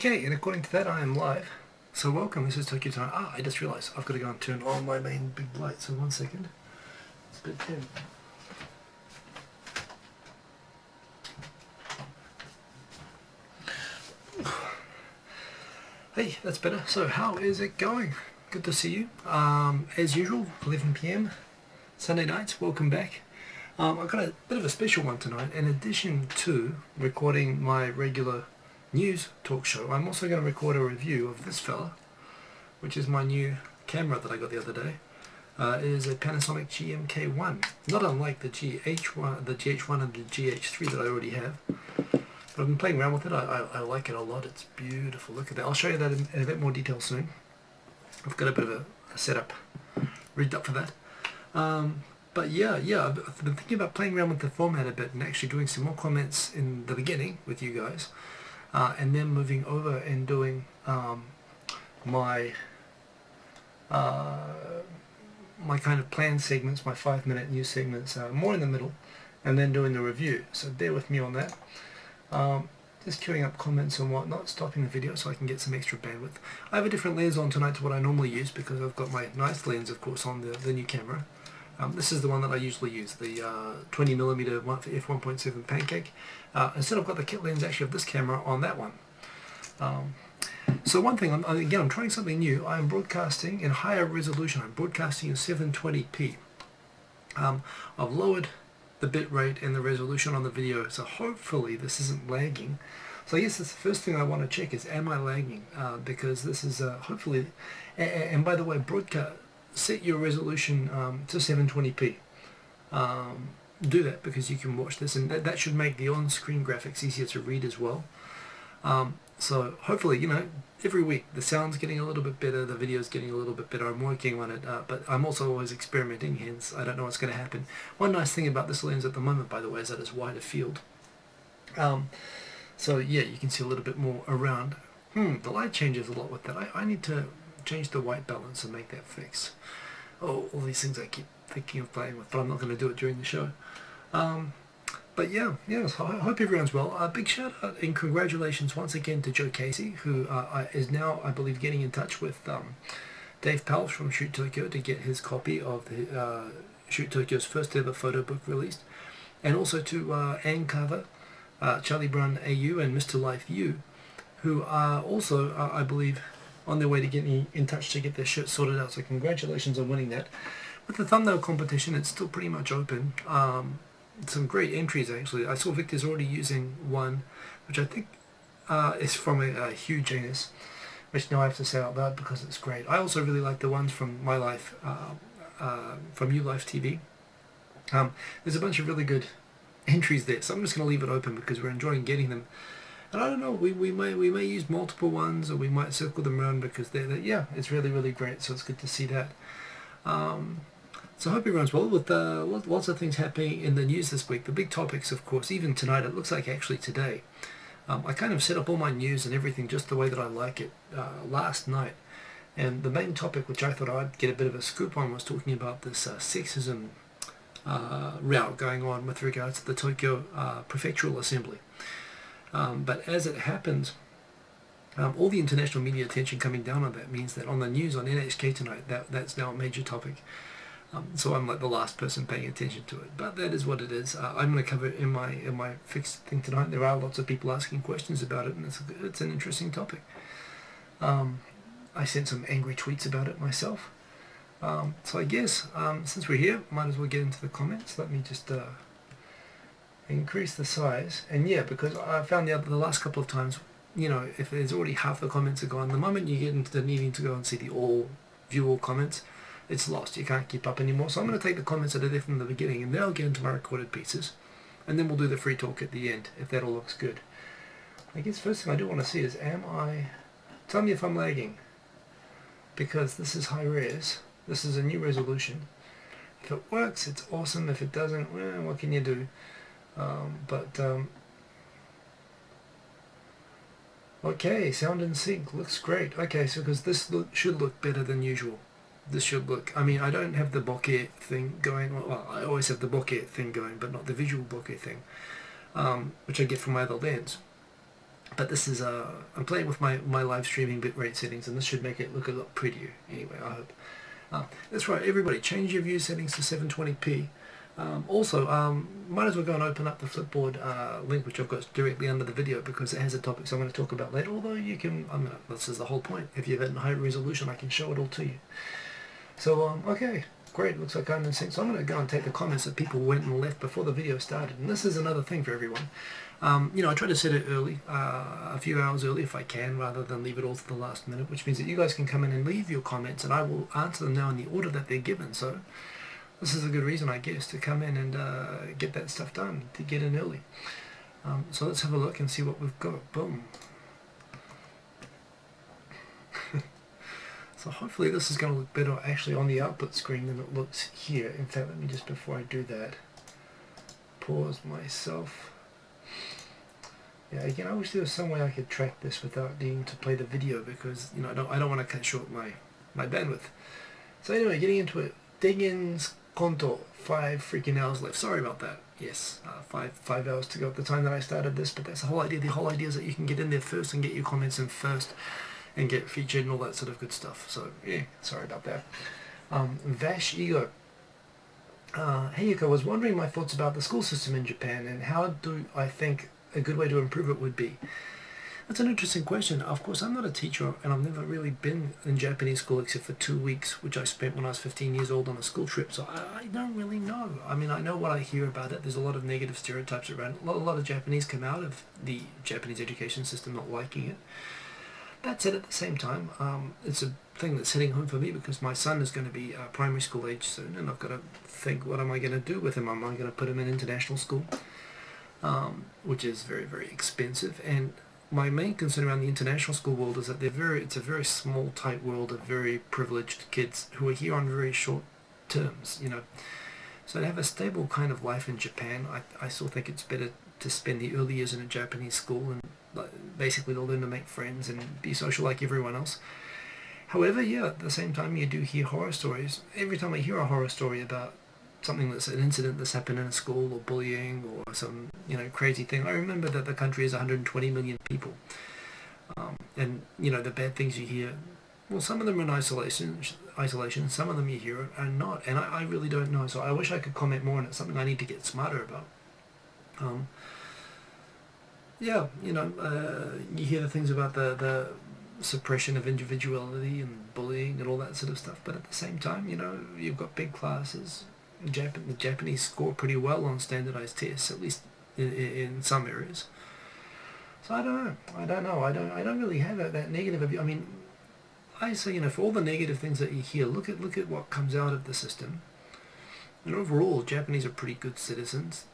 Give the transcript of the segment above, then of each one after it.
Okay, and according to that, I am live. So welcome, this is Tokyo Time. I just realised I've got to go and turn on my main big light, so 1 second. It's a bit dim. Hey, that's better. So how is it going? Good to see you. As usual, 11 PM, Sunday nights, welcome back. I've got a bit of a special one tonight. In addition to recording my regular news talk show, I'm also going to record a review of this fella, which is my new camera that I got the other day. It is a Panasonic GM1K, not unlike the GH1 and the GH3 that I already have. But I've been playing around with it. I like it a lot. It's beautiful. Look at that. I'll show you that in a bit more detail soon. I've got a bit of a setup rigged up for that. But yeah, I've been thinking about playing around with the format a bit and actually doing some more comments in the beginning with you guys, and then moving over and doing my kind of planned segments, my 5-minute news segments, more in the middle, and then doing the review. So bear with me on that. Just queuing up comments and whatnot, stopping the video so I can get some extra bandwidth. I have a different lens on tonight to what I normally use because I've got my nice lens, of course, on the new camera. This is the one that I usually use, the 20mm f1.7 pancake. Instead I've got the kit lens actually of this camera on that one. So one thing, I'm trying something new. I'm broadcasting in higher resolution. I'm broadcasting in 720p. I've lowered the bit rate and the resolution on the video, so hopefully this isn't lagging. So I guess that's the first thing I want to check is, am I lagging? Because this is hopefully, and by the way, set your resolution to 720p. Do that because you can watch this, and that should make the on-screen graphics easier to read as well. So hopefully, every week the sound's getting a little bit better, the video's getting a little bit better. I'm working on it, but I'm also always experimenting, hence I don't know what's going to happen. One nice thing about this lens at the moment, by the way, is that it's wider field. So yeah, you can see a little bit more around. The light changes a lot with that. I need to change the white balance and make that fix. Oh, all these things I keep thinking of playing with, but I'm not going to do it during the show. But yeah, so I hope everyone's well. A big shout out and congratulations once again to Joe Casey, who is now, I believe, getting in touch with Dave Powell from Shoot Tokyo to get his copy of the Shoot Tokyo's first ever photo book released. And also to Ann Carver, Charlie Brown AU and Mr. Life U, who are also, I believe, on their way to getting in touch to get their shit sorted out. So congratulations on winning that. With the thumbnail competition, it's still pretty much open. Some great entries actually. I saw Victor's already using one, which I think is from a huge anus, which now I have to say out loud because it's great. I also really like the ones from My Life, from You Life TV. There's a bunch of really good entries there, so I'm just going to leave it open because we're enjoying getting them. And I don't know, we may use multiple ones, or we might circle them around because yeah, it's really great. So it's good to see that. So I hope everyone's well with lots of things happening in the news this week. The big topics, of course, even tonight, it looks like actually today. I kind of set up all my news and everything just the way that I like it last night. And the main topic, which I thought I'd get a bit of a scoop on, was talking about this sexism route going on with regards to the Tokyo Prefectural Assembly. But as it happens, all the international media attention coming down on that means that on the news on NHK tonight, that's now a major topic. So I'm like the last person paying attention to it, but that is what it is. I'm going to cover it in my fixed thing tonight. There are lots of people asking questions about it, and it's an interesting topic. I sent some angry tweets about it myself. So I guess since we're here, might as well get into the comments. Let me just increase the size. And yeah, because I found the last couple of times, if there's already half the comments are gone, the moment you get into the needing to go and see the view all comments, it's lost. You can't keep up anymore. So I'm going to take the comments that are there from the beginning, and then I'll get into my recorded pieces, and then we'll do the free talk at the end, if that all looks good. I guess first thing I do want to see is, tell me if I'm lagging, because this is high res. This is a new resolution. If it works, it's awesome. If it doesn't, well, what can you do? Okay, sound and sync looks great. Okay, so because this should look better than usual. This should look, I don't have the bokeh thing going. Well, I always have the bokeh thing going, but not the visual bokeh thing, which I get from my other lens. But this is, I'm playing with my live streaming bitrate settings, and this should make it look a lot prettier. Anyway, I hope. That's right, everybody, change your view settings to 720p. Also, might as well go and open up the Flipboard link, which I've got directly under the video, because it has the topics I'm going to talk about later. Although you can, this is the whole point. If you have it in high resolution, I can show it all to you. So, okay, great. Looks like I'm in sync. So I'm going to go and take the comments that people went and left before the video started. And this is another thing for everyone. I try to set it early, a few hours early if I can, rather than leave it all to the last minute, which means that you guys can come in and leave your comments, and I will answer them now in the order that they're given. So this is a good reason, I guess, to come in and get that stuff done, to get in early. So let's have a look and see what we've got. Boom. So hopefully this is going to look better actually on the output screen than it looks here. In fact, let me just, before I do that, pause myself. Yeah, again, I wish there was some way I could track this without needing to play the video, because I don't want to cut short my bandwidth. So anyway, getting into it. Degen's Konto, 5 freaking hours left. Sorry about that. Yes, 5 hours to go at the time that I started this, but that's the whole idea. The whole idea is that you can get in there first and get your comments in first and get featured and all that sort of good stuff. So yeah, sorry about that. Vash Ego. Hey Yuko, I was wondering my thoughts about the school system in Japan, and how do I think a good way to improve it would be? That's an interesting question. Of course, I'm not a teacher, and I've never really been in Japanese school except for 2 weeks, which I spent when I was 15 years old on a school trip, so I don't really know. I mean, I know what I hear about it. There's a lot of negative stereotypes around it. A lot of Japanese come out of the Japanese education system not liking it. That said, at the same time, it's a thing that's hitting home for me, because my son is going to be primary school age soon, and I've got to think, what am I going to do with him? Am I going to put him in international school? Which is very, very expensive. And my main concern around the international school world is that it's a very small, tight world of very privileged kids who are here on very short terms, So to have a stable kind of life in Japan, I still think it's better to spend the early years in a Japanese school, and basically to learn to make friends and be social like everyone else. However, yeah, at the same time, you do hear horror stories. Every time I hear a horror story about something that's an incident that's happened in a school, or bullying, or some crazy thing, I remember that the country is 120 million people, and the bad things you hear, well, some of them are in isolation, some of them you hear are not, and I really don't know. So I wish I could comment more on it. Something I need to get smarter about. Yeah, you hear the things about the suppression of individuality and bullying and all that sort of stuff, but at the same time, you've got big classes. The Japanese score pretty well on standardized tests, at least in some areas. So I don't know. I don't really have that negative view. I mean, I say, for all the negative things that you hear, look at what comes out of the system. And overall, Japanese are pretty good citizens.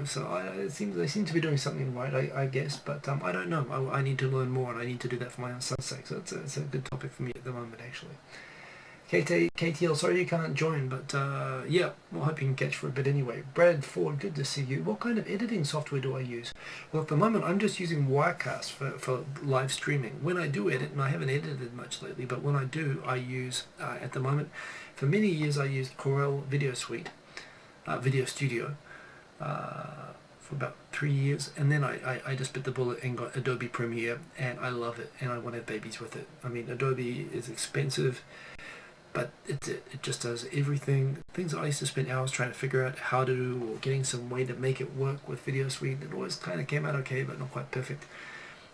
So they seem to be doing something right, I guess, but I don't know. I need to learn more, and I need to do that for my own son's sake. So it's a good topic for me at the moment, actually. KTL, sorry you can't join, but yeah, I hope you can catch for a bit anyway. Brad Ford, good to see you. What kind of editing software do I use? Well, at the moment, I'm just using Wirecast for live streaming. When I do edit, and I haven't edited much lately, but when I do, I use, at the moment, for many years I used Corel Video Suite, Video Studio, for about 3 years, and then I just bit the bullet and got Adobe Premiere, and I love it, and I want to have babies with it. I mean, Adobe is expensive, but it just does everything. Things that I used to spend hours trying to figure out how to do, or getting some way to make it work with Video Suite, it always kind of came out okay, but not quite perfect.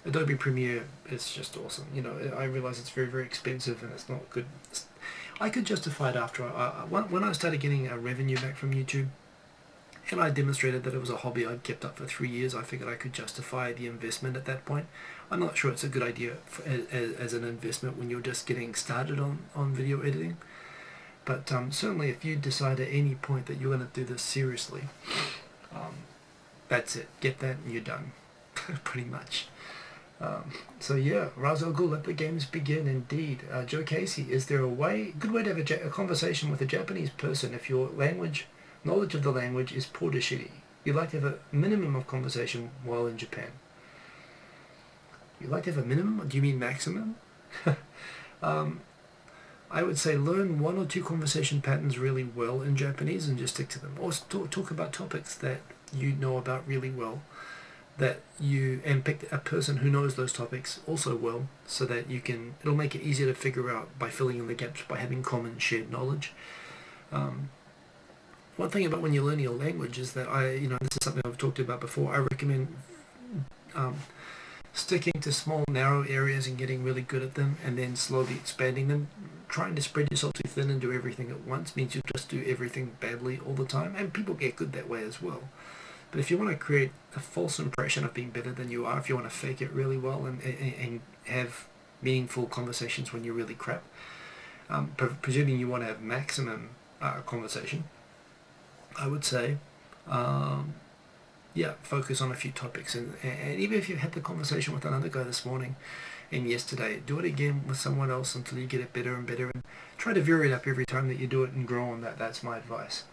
Adobe Premiere is just awesome. I realize it's very, very expensive, and it's not good. I could justify it after when I started getting revenue back from YouTube, and I demonstrated that it was a hobby I'd kept up for 3 years. I figured I could justify the investment at that point. I'm not sure it's a good idea as an investment when you're just getting started on video editing. But certainly if you decide at any point that you're going to do this seriously, that's it. Get that and you're done. Pretty much. So yeah, Razo Gul, let the games begin indeed. Joe Casey, is there a good way to have a conversation with a Japanese person if your knowledge of the language is poor to shitty? You'd like to have a minimum of conversation while in Japan. You'd like to have a minimum? Do you mean maximum? I would say learn 1 or 2 conversation patterns really well in Japanese and just stick to them. Or talk about topics that you know about really well that you and pick a person who knows those topics also well, so that it'll make it easier to figure out by filling in the gaps by having common shared knowledge. One thing about when you're learning a language is that this is something I've talked about before. I recommend sticking to small, narrow areas and getting really good at them, and then slowly expanding them. Trying to spread yourself too thin and do everything at once means you just do everything badly all the time, and people get good that way as well. But if you want to create a false impression of being better than you are, if you want to fake it really well and have meaningful conversations when you're really crap, presuming you want to have maximum conversation, I would say, focus on a few topics. And even if you had the conversation with another guy this morning and yesterday, do it again with someone else until you get it better and better. And try to vary it up every time that you do it and grow on that. That's my advice.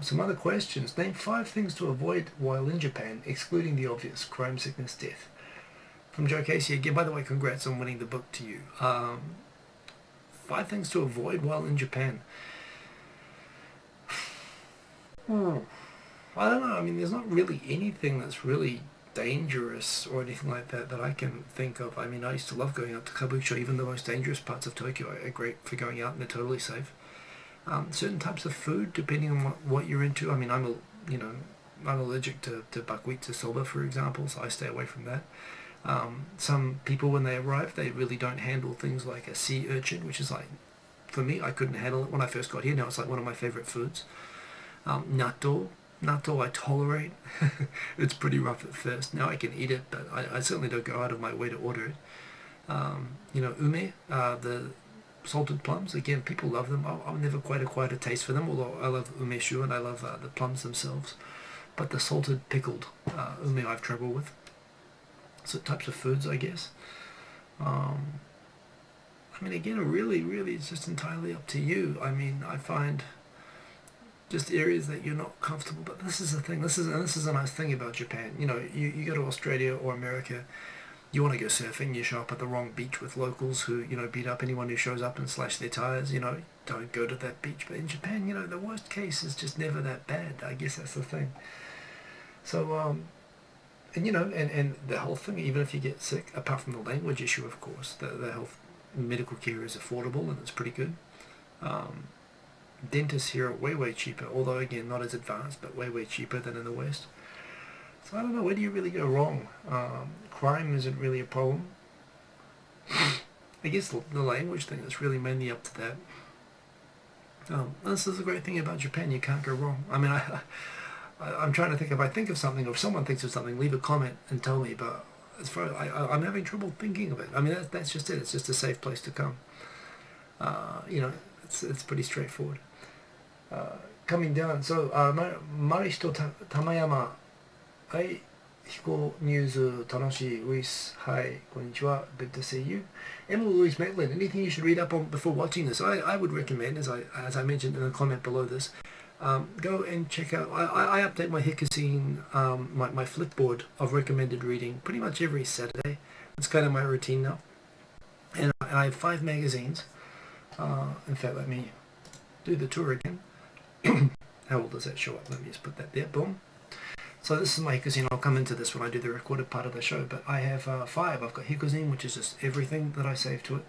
Some other questions. Name 5 things to avoid while in Japan, excluding the obvious: crime, sickness, death. From Joe Casey again. By the way, congrats on winning the book to you. 5 things to avoid while in Japan. I don't know. I mean, there's not really anything that's really dangerous or anything like that I can think of. I mean, I used to love going out to Kabukicho. Even the most dangerous parts of Tokyo are great for going out, and they're totally safe. Certain types of food, depending on what you're into. I mean, I'm allergic to buckwheat, to soba, for example, so I stay away from that. Some people, when they arrive, they really don't handle things like a sea urchin, which is like, for me, I couldn't handle it when I first got here. Now it's like one of my favorite foods. Natto I tolerate. It's pretty rough at first. Now I can eat it, but I certainly don't go out of my way to order it. Ume, the salted plums, again, people love them. I've never quite acquired a taste for them, although I love umeshu and I love the plums themselves. But the salted pickled ume I've trouble with. So types of foods, I guess. I mean, again, really, it's just entirely up to you. I mean, I find just areas that you're not comfortable. But this is the thing. This is a nice thing about Japan. You go to Australia or America, you want to go surfing, you show up at the wrong beach with locals who, beat up anyone who shows up and slash their tires. Don't go to that beach. But in Japan, the worst case is just never that bad. I guess that's the thing. So, and the whole thing, even if you get sick, apart from the language issue, of course, the health medical care is affordable and it's pretty good. Dentists here are way cheaper, although again not as advanced, but way cheaper than in the West. So I don't know, where do you really go wrong? Crime isn't really a problem. I guess the language thing is really mainly up to that. This is the great thing about Japan, you can't go wrong. I mean, I'm trying to think, if I think of something, or if someone thinks of something, leave a comment and tell me, but as far as I'm having trouble thinking of it. I mean, that's just it. It's just a safe place to come. It's pretty straightforward. Coming down, so Marishito Tamayama, hi, Hiko News, Tanoshi, Luis, hi, konnichiwa, good to see you. Emily Louise Maitland, anything you should read up on before watching this? I would recommend, as I mentioned in a comment below this, go and check out, I update my Hikazine, my Flipboard of recommended reading pretty much every Saturday. It's kind of my routine now. And I have 5 magazines. In fact, let me do the tour again. How well does that show up? Let me just put that there. Boom. So this is my Hikazine. I'll come into this when I do the recorded part of the show. But I have 5. I've got Hikazine, which is just everything that I save to it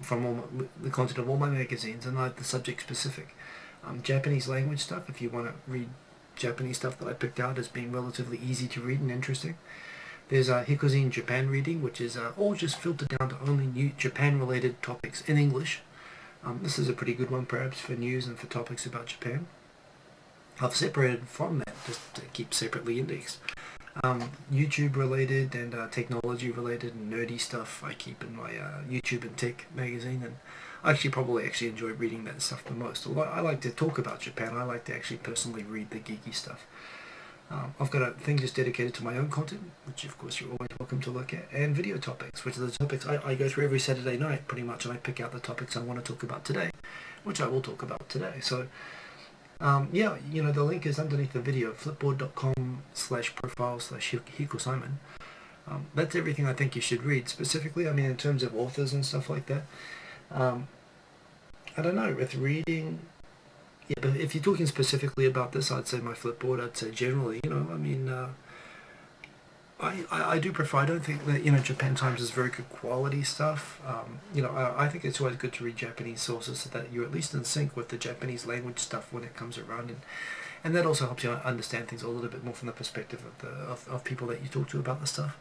from the content of all my magazines, and I have the subject specific. Japanese language stuff, if you want to read Japanese stuff that I picked out as being relatively easy to read and interesting. There's Hikazine Japan reading, which is all just filtered down to only new Japan-related topics in English. This is a pretty good one, perhaps, for news and for topics about Japan. I've separated from that, just to keep separately indexed. YouTube-related and technology-related and nerdy stuff I keep in my YouTube and Tech magazine, and I probably enjoy reading that stuff the most. Although I like to talk about Japan, I like to actually personally read the geeky stuff. I've got a thing just dedicated to my own content, which of course you're always welcome to look at, and video topics, which are the topics I go through every Saturday night pretty much, and I pick out the topics I want to talk about today, which I will talk about today. So the link is underneath the video, flipboard.com/profile/Hikosaemon. That's everything I think you should read. Specifically, I mean, in terms of authors and stuff like that, I don't know, with reading, yeah, but if you're talking specifically about this, I'd say my Flipboard, I'd say generally, I do prefer. I don't think that Japan Times is very good quality stuff. I think it's always good to read Japanese sources so that you're at least in sync with the Japanese language stuff when it comes around, and that also helps you understand things a little bit more from the perspective of people that you talk to about the stuff.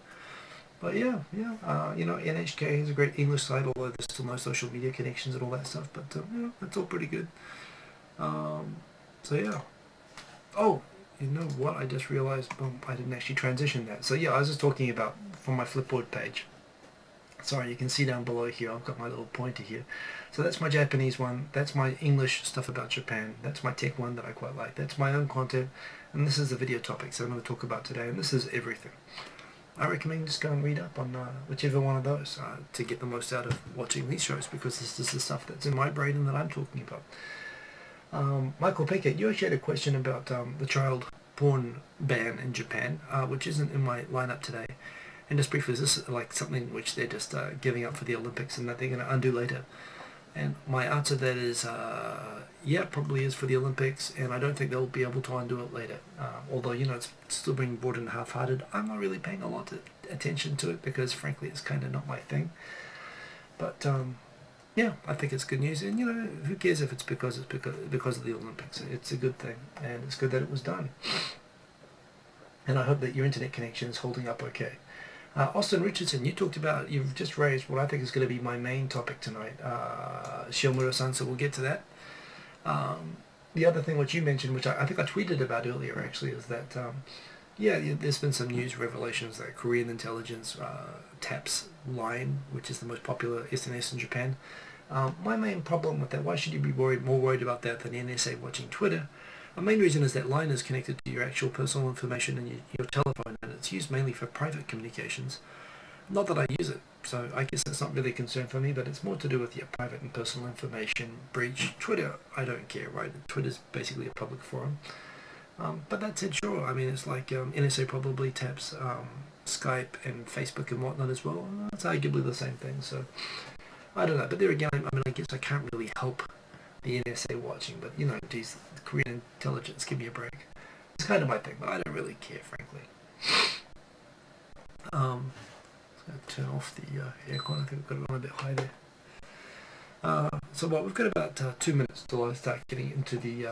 But NHK is a great English site, although there's still no social media connections and all that stuff. But that's all pretty good. So yeah. Oh, you know what? I just realized, boom, I didn't actually transition that. So yeah, I was just talking about from my Flipboard page. Sorry, you can see down below here, I've got my little pointer here. So that's my Japanese one. That's my English stuff about Japan. That's my tech one that I quite like. That's my own content. And this is the video topics that I'm going to talk about today. And this is everything. I recommend just go and read up on whichever one of those to get the most out of watching these shows, because this is the stuff that's in my brain and that I'm talking about. Michael Pickett, you actually had a question about the child porn ban in Japan, which isn't in my lineup today. And just briefly, is this like something which they're just giving up for the Olympics and that they're going to undo later? And my answer to that is, yeah, probably is for the Olympics, and I don't think they'll be able to undo it later. Although, it's still being brought in half-hearted. I'm not really paying a lot of attention to it because, frankly, it's kind of not my thing. But, yeah, I think it's good news. And, who cares if it's because of the Olympics? It's a good thing, and it's good that it was done. And I hope that your internet connection is holding up okay. Austin Richardson, you've just raised what I think is going to be my main topic tonight, Shiomura-san, so we'll get to that. The other thing which you mentioned, which I think I tweeted about earlier actually, is that, there's been some news revelations that Korean intelligence taps Line, which is the most popular SNS in Japan. My main problem with that, why should you be more worried about that than NSA watching Twitter? The main reason is that Line is connected to your actual personal information and your telephone, and it's used mainly for private communications. Not that I use it, so I guess that's not really a concern for me, but it's more to do with your private and personal information breach. Twitter, I don't care, right? Twitter's basically a public forum. But that said, sure, I mean, it's like NSA probably taps Skype and Facebook and whatnot as well. It's arguably the same thing, so I don't know. But there again, I guess I can't really help the NSA watching, but geez, the Korean intelligence, give me a break. It's kind of my thing, but I don't really care, frankly. I'm going to turn off the aircon. I think we've got it on a bit high there. So we've got about 2 minutes till I start getting into the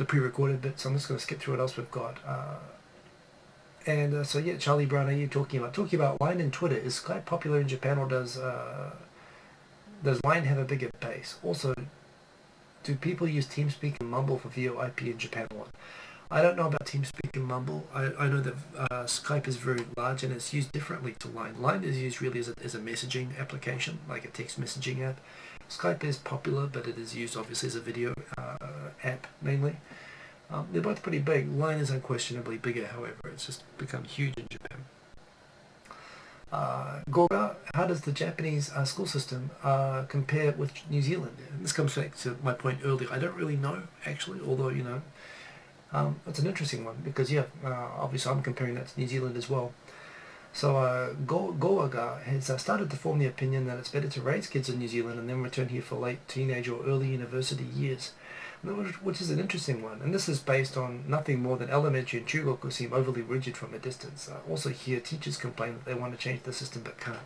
pre-recorded bit, so I'm just going to skip through what else we've got. So yeah, Charlie Brown, are you talking about Line and Twitter? Is Skype popular in Japan, or does Line have a bigger base? Also, do people use TeamSpeak and Mumble for VoIP in Japan a lot? I don't know about TeamSpeak and Mumble. I know that Skype is very large and it's used differently to Line. Line is used really as a messaging application, like a text messaging app. Skype is popular, but it is used obviously as a video app mainly. They're both pretty big. Line is unquestionably bigger, however. It's just become huge in Japan. Goga, how does the Japanese school system compare with New Zealand? And this comes back to my point earlier. I don't really know, actually, although, it's an interesting one because, obviously I'm comparing that to New Zealand as well. So Goaga has started to form the opinion that it's better to raise kids in New Zealand and then return here for late teenage or early university years, which is an interesting one. And this is based on nothing more than elementary and chugoku seem overly rigid from a distance. Also here, teachers complain that they want to change the system but can't.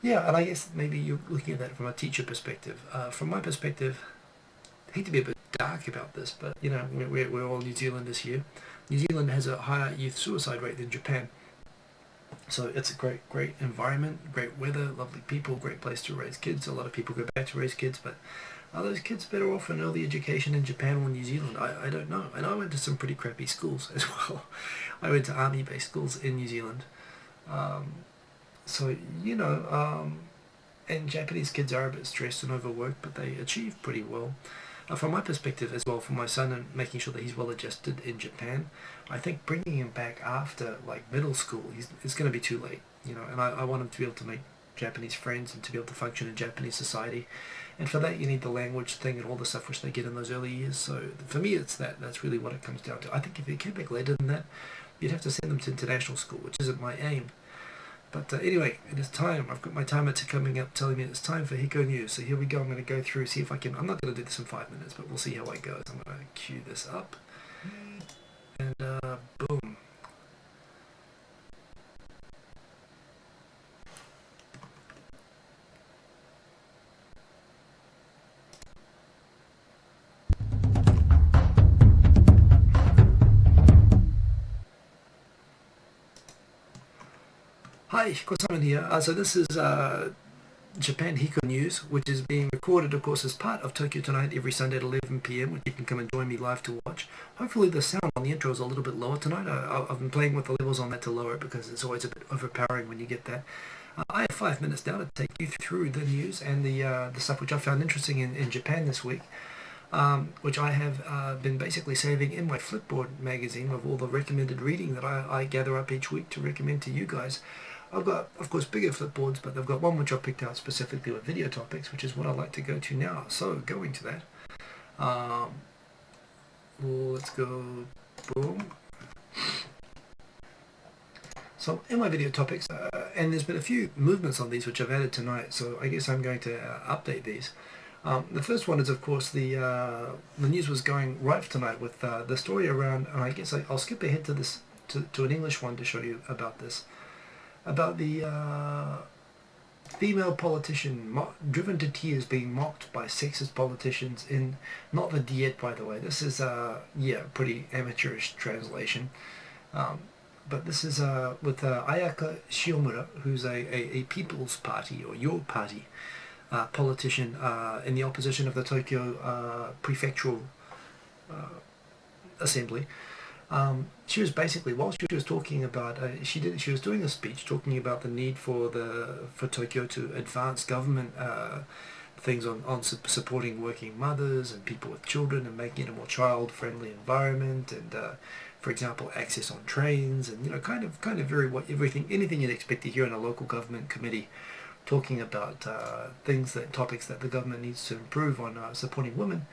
Yeah, and I guess maybe you're looking at that from a teacher perspective. From my perspective, I hate to be a bit dark about this, but we're all New Zealanders here. New Zealand has a higher youth suicide rate than Japan. So it's a great environment, great weather, lovely people, great place to raise kids. A lot of people go back to raise kids, but are those kids better off in early education in Japan or New Zealand? I don't know. And I went to some pretty crappy schools as well. I went to army-based schools in New Zealand. And Japanese kids are a bit stressed and overworked, but they achieve pretty well. From my perspective as well, for my son and making sure that he's well adjusted in Japan, I think bringing him back after middle school, it's going to be too late, and I want him to be able to make Japanese friends and to be able to function in Japanese society. And for that, you need the language thing and all the stuff which they get in those early years. So for me, it's that's really what it comes down to. I think if you came back later than that, you'd have to send them to international school, which isn't my aim. But anyway, it is time. I've got my timer coming up telling me it's time for Hiko News. So here we go. I'm going to go through, see if I can... I'm not going to do this in 5 minutes, but we'll see how I go. So I'm going to cue this up. And boom. Hi, Hikosaemon here. So this is Japan Hiko News, which is being recorded, of course, as part of Tokyo Tonight every Sunday at 11 p.m, which you can come and join me live to watch. Hopefully the sound on the intro is a little bit lower tonight. I've been playing with the levels on that to lower it because it's always a bit overpowering when you get that. I have 5 minutes now to take you through the news and the stuff which I found interesting in Japan this week, which I have been basically saving in my Flipboard magazine of all the recommended reading that I gather up each week to recommend to you guys. I've got, of course, bigger flipboards, but they've got one which I've picked out specifically with video topics, which is what I'd like to go to now. So, going to that. Let's go. Boom. So, in my video topics, and there's been a few movements on these which I've added tonight, so I guess I'm going to update these. The first one is, of course, the news was going rife tonight with the story around, and I guess I'll skip ahead to this to an English one to show you about this. About the female politician driven to tears being mocked by sexist politicians in, not the Diet, by the way. This is, pretty amateurish translation. But this is with Ayaka Shiomura, who's a People's Party, or Your Party, politician in the opposition of the Tokyo Prefectural Assembly. She was basically, while she was talking about, she was doing a speech talking about the need for Tokyo to advance government things on supporting working mothers and people with children and making it a more child-friendly environment, and for example, access on trains, and kind of anything you'd expect to hear in a local government committee, talking about topics that the government needs to improve on supporting women.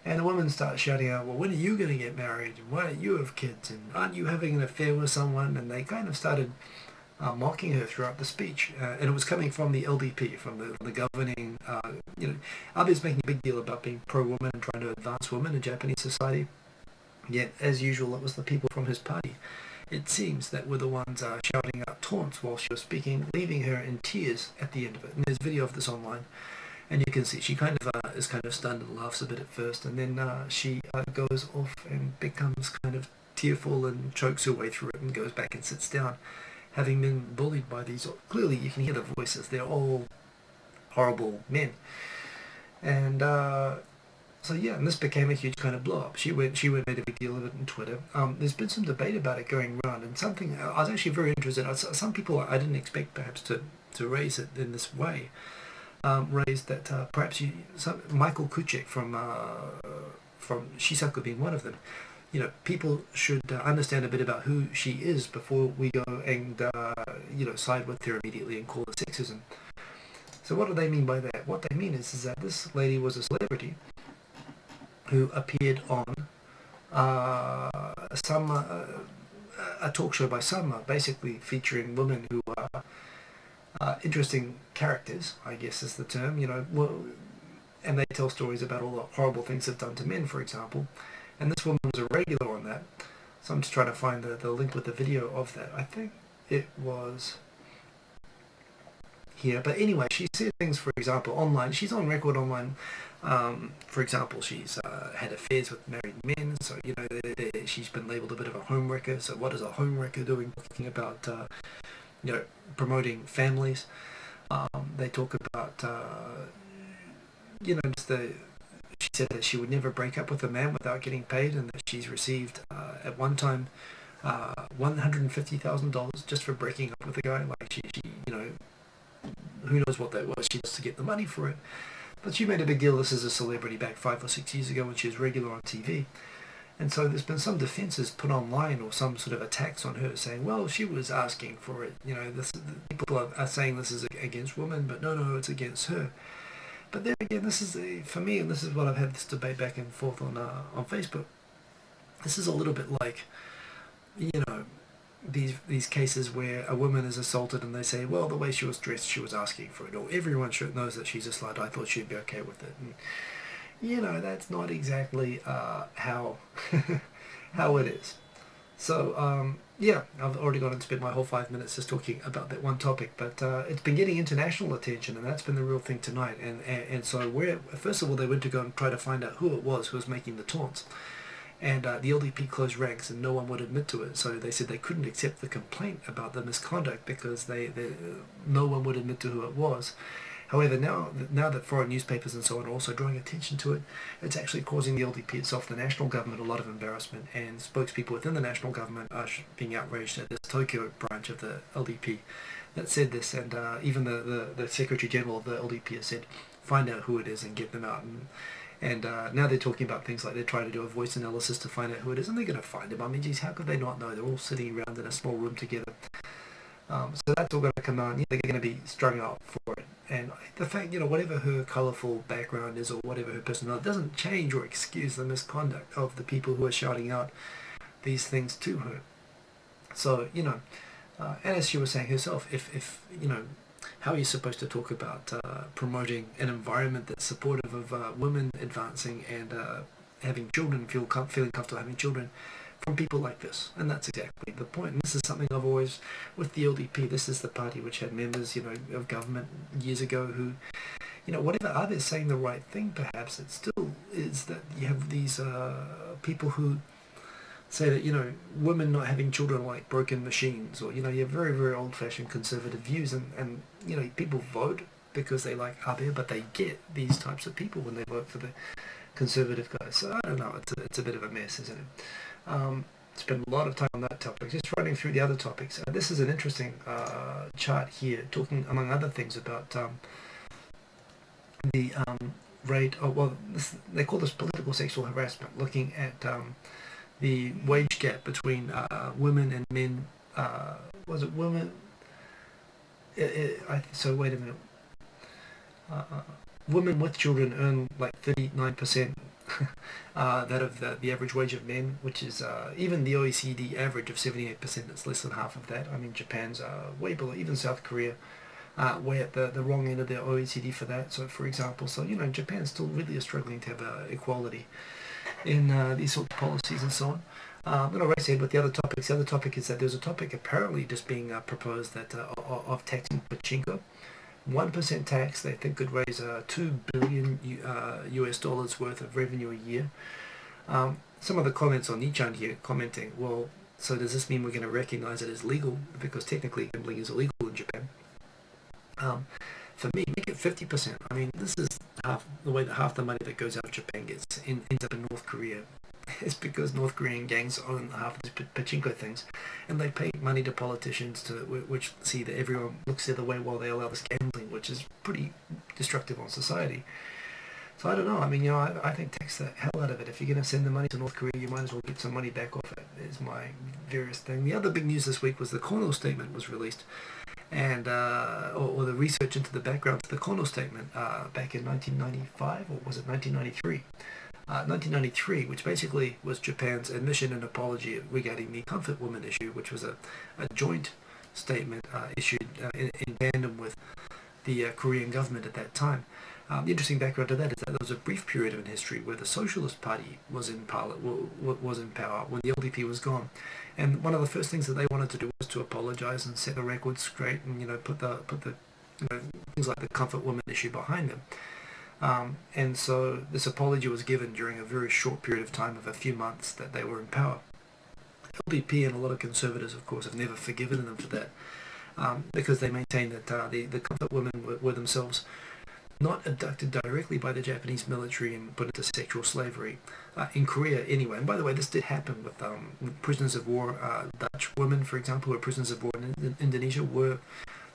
And the women start shouting out, well, when are you going to get married? And why don't you have kids? And aren't you having an affair with someone? And they kind of started mocking her throughout the speech. And it was coming from the LDP, from the governing, Abe's making a big deal about being pro-woman and trying to advance women in Japanese society. Yet, as usual, it was the people from his party, it seems, that were the ones shouting out taunts while she was speaking, leaving her in tears at the end of it. And there's video of this online. And you can see she is kind of stunned and laughs a bit at first, and then she goes off and becomes kind of tearful and chokes her way through it and goes back and sits down, having been bullied by these. Clearly, you can hear the voices; they're all horrible men. And and this became a huge kind of blow up. She went made a big deal of it on Twitter. There's been some debate about it going around, and something I was actually very interested in. Some people I didn't expect perhaps to raise it in this way. Raised that perhaps Michael Kuchek from Shisaku being one of them, people should understand a bit about who she is before we go and side with her immediately and call it sexism. So what do they mean by that? What they mean is that this lady was a celebrity who appeared on a talk show by Sama, basically featuring women who are interesting characters, I guess is the term, and they tell stories about all the horrible things they've done to men, for example, and this woman was a regular on that. So I'm just trying to find the link with the video of that. I think it was here, but anyway, she said things, for example, online. She's on record online. For example, she's had affairs with married men, so she's been labelled a bit of a homewrecker. So what is a homewrecker doing? Talking about promoting families. They talk about, she said that she would never break up with a man without getting paid, and that she's received, at one time, $150,000 just for breaking up with a guy. Like she who knows what that was. She has to get the money for it. But she made a big deal. This is a celebrity back 5 or 6 years ago when she was regular on TV. And so there's been some defences put online, or some sort of attacks on her, saying, well, she was asking for it. People are saying this is against women, but no, it's against her. But there again, this is, for me, and this is what I've had this debate back and forth on Facebook, this is a little bit like, these cases where a woman is assaulted and they say, well, the way she was dressed, she was asking for it, or everyone knows that she's a slut, I thought she'd be okay with it. And, that's not exactly how how it is. So, I've already gone and spent my whole 5 minutes just talking about that one topic, but it's been getting international attention, and that's been the real thing tonight. And so first of all, they went to go and try to find out who it was who was making the taunts. And the LDP closed ranks and no one would admit to it. So they said they couldn't accept the complaint about the misconduct because no one would admit to who it was. However, now that foreign newspapers and so on are also drawing attention to it, it's actually causing the LDP itself, the national government, a lot of embarrassment, and spokespeople within the national government are being outraged at this Tokyo branch of the LDP that said this, and even the Secretary General of the LDP has said, find out who it is and get them out. And now they're talking about things like they're trying to do a voice analysis to find out who it is, and they're going to find him. I mean, geez, how could they not know? They're all sitting around in a small room together. So that's all going to come out. They're going to be strung out for it. And the fact, whatever her colourful background is or whatever her personality, doesn't change or excuse the misconduct of the people who are shouting out these things to her. So, and as she was saying herself, if how are you supposed to talk about promoting an environment that's supportive of women advancing and having children, feeling comfortable having children from people like this? And that's exactly the point. And this is something I've always, with the LDP, this is the party which had members, of government years ago who, whatever others saying the right thing, perhaps it still is that you have these people who say that, women not having children are like broken machines, or, you have very, very old-fashioned conservative views, and people vote because they like Abe, but they get these types of people when they vote for the conservative guys. So I don't know, it's a bit of a mess, isn't it? Spend a lot of time on that topic. Just running through the other topics. This is an interesting chart here, talking among other things about the rate of, they call this political sexual harassment, looking at the wage gap between women and men. Was it women? So wait a minute. Women with children earn like 39% that of the average wage of men, which is even the OECD average of 78%. It's less than half of that. I mean, Japan's way below. Even South Korea, way at the wrong end of their OECD for that. So, for example, Japan still really is struggling to have equality in these sorts of policies and so on. I'm going to race ahead with the other topics. The other topic is that there's a topic apparently just being proposed that of taxing pachinko. 1% tax, they think, could raise $2 billion US dollars worth of revenue a year. Some of the comments on Nichan here commenting, well, so does this mean we're going to recognize it as legal? Because technically gambling is illegal in Japan. For me, make it 50%. I mean, this is the way that half the money that goes out of Japan ends up in North Korea. It's because North Korean gangs own half of these pachinko things, and they pay money to politicians which see that everyone looks the other way while they allow this gambling, which is pretty destructive on society. So I don't know. I mean, I think tax the hell out of it. If you're going to send the money to North Korea, you might as well get some money back off it. Is my various thing. The other big news this week was the Cornell Statement was released, and or the research into the background to the Cornell Statement back in 1995, or was it 1993? 1993, which basically was Japan's admission and apology regarding the comfort woman issue, which was a joint statement issued in tandem with the Korean government at that time. The interesting background to that is that there was a brief period in history where the Socialist Party was in power when the LDP was gone, and one of the first things that they wanted to do was to apologize and set the record straight, and put the things like the comfort woman issue behind them. And so this apology was given during a very short period of time of a few months that they were in power. LDP and a lot of conservatives, of course, have never forgiven them for that, because they maintain that the comfort women were themselves not abducted directly by the Japanese military and put into sexual slavery in Korea anyway. And by the way, this did happen with prisoners of war. Dutch women, for example, who were prisoners of war in Indonesia, were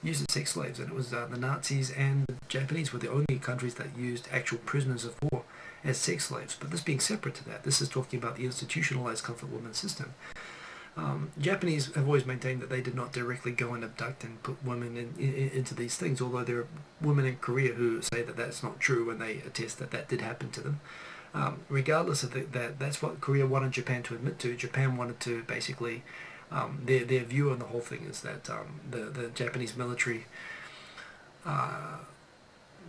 used as sex slaves, and it was the Nazis and the Japanese were the only countries that used actual prisoners of war as sex slaves. But this being separate to that, this is talking about the institutionalized comfort woman system. Japanese have always maintained that they did not directly go and abduct and put women into these things, although there are women in Korea who say that that's not true and they attest that that did happen to them. Regardless of that, that's what Korea wanted Japan to admit to. Japan wanted to basically, their view on the whole thing is that the Japanese military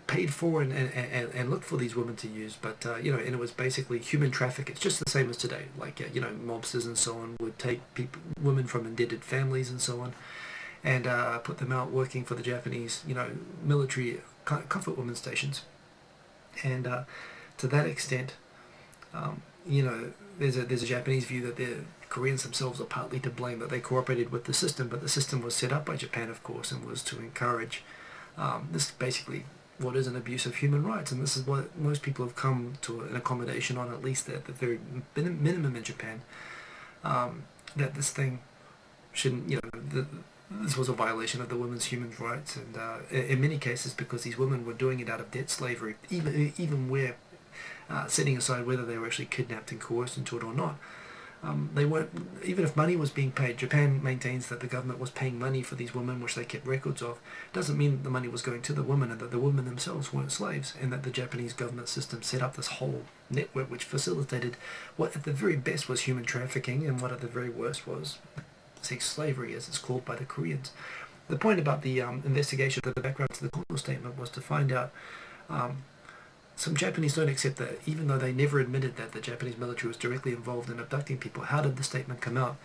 paid for and looked for these women to use, but and it was basically human traffic. It's just the same as today. Like mobsters and so on would take women from indebted families and so on, and put them out working for the Japanese military comfort women stations, and to that extent, there's a Japanese view that the Koreans themselves are partly to blame, that they cooperated with the system, but the system was set up by Japan, of course, and was to encourage this basically what is an abuse of human rights, and this is what most people have come to an accommodation on, at least at the very minimum in Japan, that this thing shouldn't, this was a violation of the women's human rights, and in many cases because these women were doing it out of debt slavery, even where setting aside whether they were actually kidnapped and coerced into it or not. They weren't, even if money was being paid. Japan maintains that the government was paying money for these women, which they kept records of. Doesn't mean that the money was going to the women and that the women themselves weren't slaves, and that the Japanese government system set up this whole network which facilitated what at the very best was human trafficking, and what at the very worst was sex slavery, as it's called by the Koreans. The point about the investigation, the background to the Kono statement, was to find out some Japanese don't accept that, even though they never admitted that the Japanese military was directly involved in abducting people. How did the statement come out?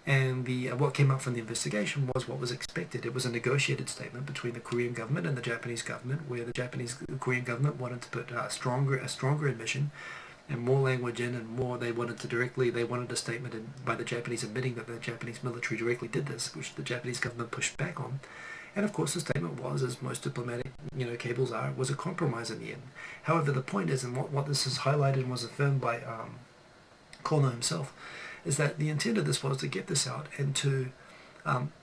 And what came up from the investigation was what was expected. It was a negotiated statement between the Korean government and the Japanese government, where the Korean government wanted to put a stronger admission and more language in, and more they wanted a statement by the Japanese admitting that the Japanese military directly did this, which the Japanese government pushed back on. And of course the statement was, as most diplomatic cables are, was a compromise in the end. However, the point is, and what this is highlighted and was affirmed by Kono himself, is that the intent of this was to get this out and to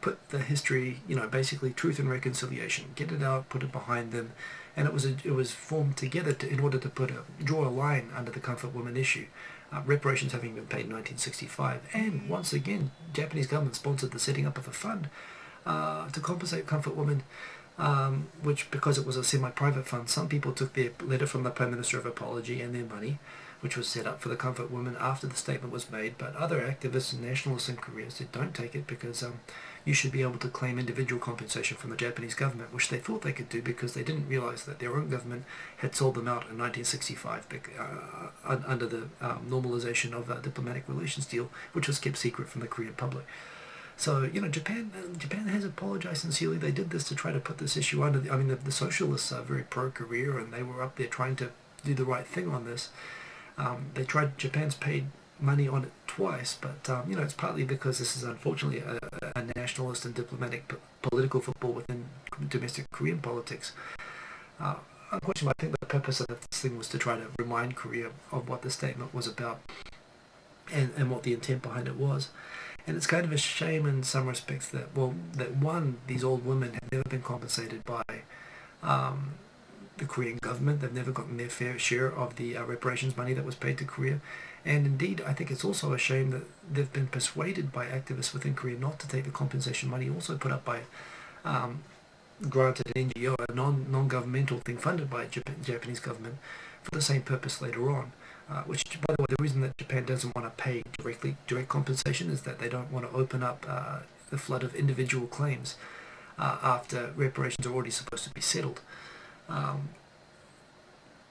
put the history, basically truth and reconciliation, get it out, put it behind them, and it was formed together in order to draw a line under the comfort women issue. Reparations having been paid in 1965, and once again, Japanese government sponsored the setting up of a fund to compensate comfort women, which, because it was a semi-private fund, some people took their letter from the Prime Minister of Apology and their money, which was set up for the comfort women after the statement was made, but other activists and nationalists in Korea said don't take it, because you should be able to claim individual compensation from the Japanese government, which they thought they could do because they didn't realize that their own government had sold them out in 1965 under the normalization of a diplomatic relations deal, which was kept secret from the Korean public. So, Japan has apologized sincerely. They did this to try to put this issue under the socialists are very pro-Korea, and they were up there trying to do the right thing on this. Japan's paid money on it twice, but, it's partly because this is unfortunately a nationalist and diplomatic political football within domestic Korean politics. Unfortunately, I think the purpose of this thing was to try to remind Korea of what the statement was about and what the intent behind it was. And it's kind of a shame in some respects that these old women have never been compensated by the Korean government. They've never gotten their fair share of the reparations money that was paid to Korea. And indeed, I think it's also a shame that they've been persuaded by activists within Korea not to take the compensation money also put up by granted an NGO, a non-governmental thing funded by the Japanese government for the same purpose later on. Which, by the way, the reason that Japan doesn't want to pay direct compensation is that they don't want to open up the flood of individual claims after reparations are already supposed to be settled.